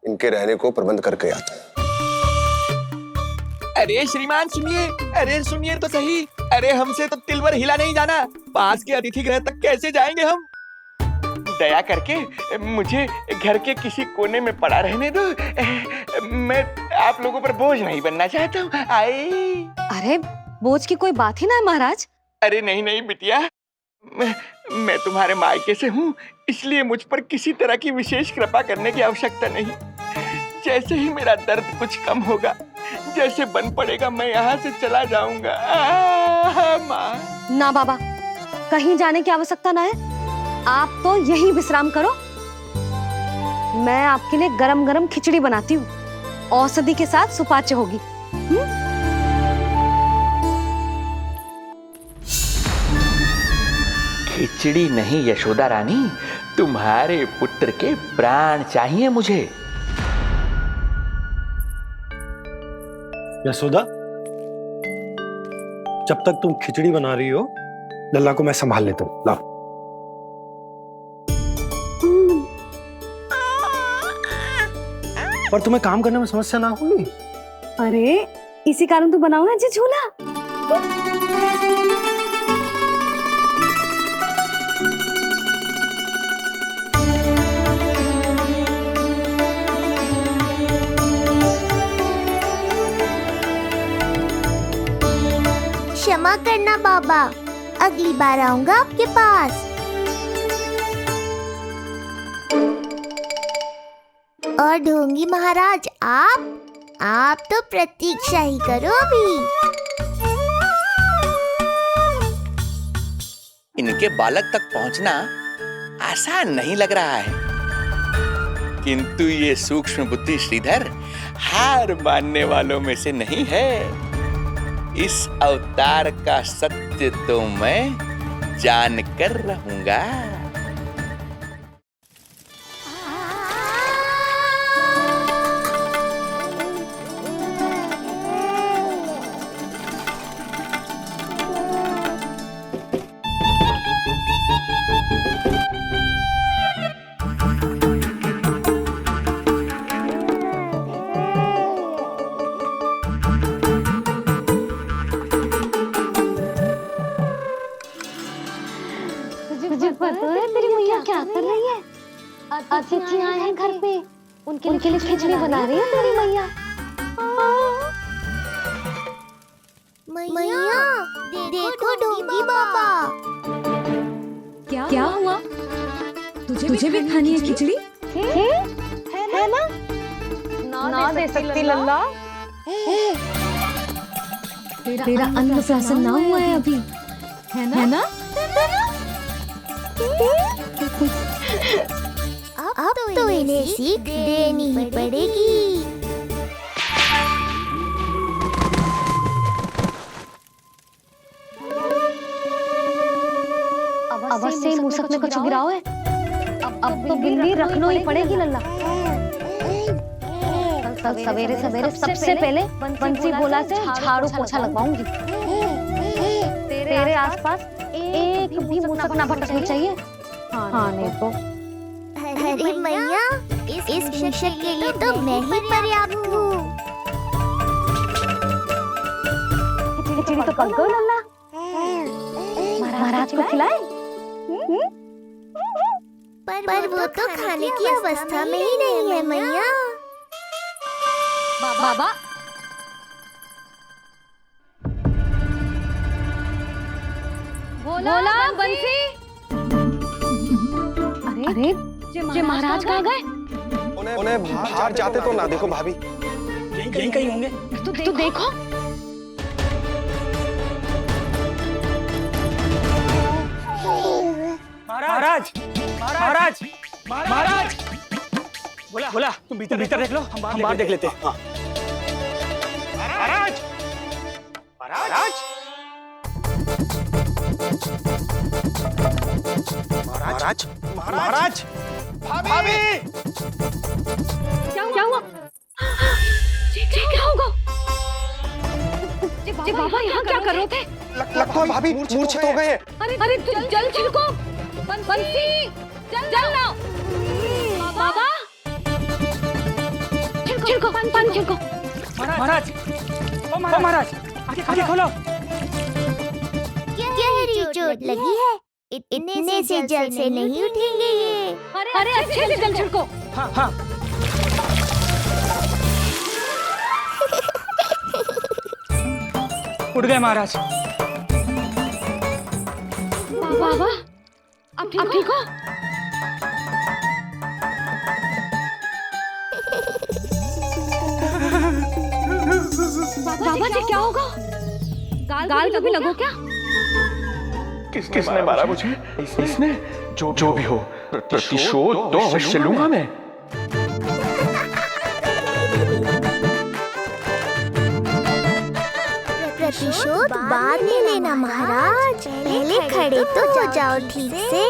इनके रहने को प्रबंध करके आता हूँ। अरे श्रीमान सुनिए, अरे सुनिए तो सही। अरे हमसे तो तिलवर हिला नहीं जाना, पास के अतिथि गृह तक कैसे जाएंगे हम? दया करके मुझे घर के किसी कोने में पड़ा रहने दो, मैं आप लोगों पर बोझ नहीं बनना चाहता हूँ। आए। अरे बोझ की कोई बात ही ना है महाराज। अरे नहीं नहीं बिटिया, मैं तुम्हारे मायके से हूँ, इसलिए मुझ पर किसी तरह की विशेष कृपा करने की आवश्यकता नहीं। जैसे ही मेरा दर्द कुछ कम होगा, जैसे बन पड़ेगा, मैं यहाँ से चला जाऊंगा। माँ। ना बाबा, कहीं जाने की आवश्यकता ना है, आप तो यही विश्राम करो। मैं आपके लिए गरम गरम खिचड़ी बनाती हूँ, औषधि के साथ सुपाच्य होगी। खिचड़ी नहीं यशोदा रानी, तुम्हारे पुत्र के प्राण चाहिए मुझे। यशोदा, जब तक तुम खिचड़ी बना रही हो, लल्ला को मैं संभाल लेता हूँ। लाओ। पर तुम्हें काम करने में समस्या ना होगी? अरे इसी कारण तो बनाओ ना जी झूला। क्षमा करना बाबा, अगली बार आऊंगा आपके पास। और ढोंगी महाराज, आप तो प्रतीक्षा ही करो अभी। इनके बालक तक पहुंचना आसान नहीं लग रहा है, किंतु ये सूक्ष्म बुद्धि श्रीधर हार मानने वालों में से नहीं है। इस अवतार का सत्य तो मैं जान कर रहूंगा। अतिथि आए हैं घर पे, उनके लिए खिचड़ी बना रही है तेरी मैया। मैया देखो ढोंगी बाबा। क्या हुआ? तुझे भी खानी है खिचड़ी? है ना? ना दे सकती लल्ला। तेरा अन्नप्राशन ना हुआ है अभी, है ना? अब तो इन्हें सीख देनी ही पड़ेगी। अवश्य मूसक में कुछ गिराओ है। अब तो गिल्ली रखना ही पड़ेगी लल्ला। कल सवेरे सवेरे सबसे पहले बंसी बोला से झाड़ू पोछा लगवाऊंगी। तेरे आसपास एक भी मूसक ना भटकनी चाहिए। हाँ नहीं तो। अरे मैया, इस शिक्षक के लिए तो मैं ही पर्याप्त हूँ। खिचड़ी तो पक गई लल्ला। महाराज को खिलाए? पर वो तो खाने की अवस्था में ही नहीं है मैया। बाबा बोला बंसी। अरे जे महाराज कहाँ गए? उन्हें बाहर जाते तो ना देखो भाभी। यहीं कहीं होंगे। तू देखो। महाराज महाराज महाराज, बोला तुम भीतर देख लो, हम बाहर देख लेते हैं। महाराज महाराज महाराज महाराज भाभी। क्या हुआ? क्या होगा? जी बाबा यहाँ क्या कर रहे थे? लगता है भाभी मूर्छित हो गए हैं। अरे जल छिड़को। बंसी जल लाओ। बाबा छिड़को पानी छिड़को। महाराज ओ महाराज, आंखें खोलो। गहरी चोट लगी है, इतने से जल से नहीं उठेंगे ये। अरे अच्छे से जल छिड़को। हाँ। उठ गए महाराज। बाबा अब ठीक हो? बाबा जी क्या होगा? गाल कभी लगो क्या? किसने मारा मुझे? इसने? जो भी हो, प्रतिशोध तो अवश्य लूंगा मैं। प्रतिशोध बाद में लेना महाराज, पहले खड़े तो हो जाओ ठीक से।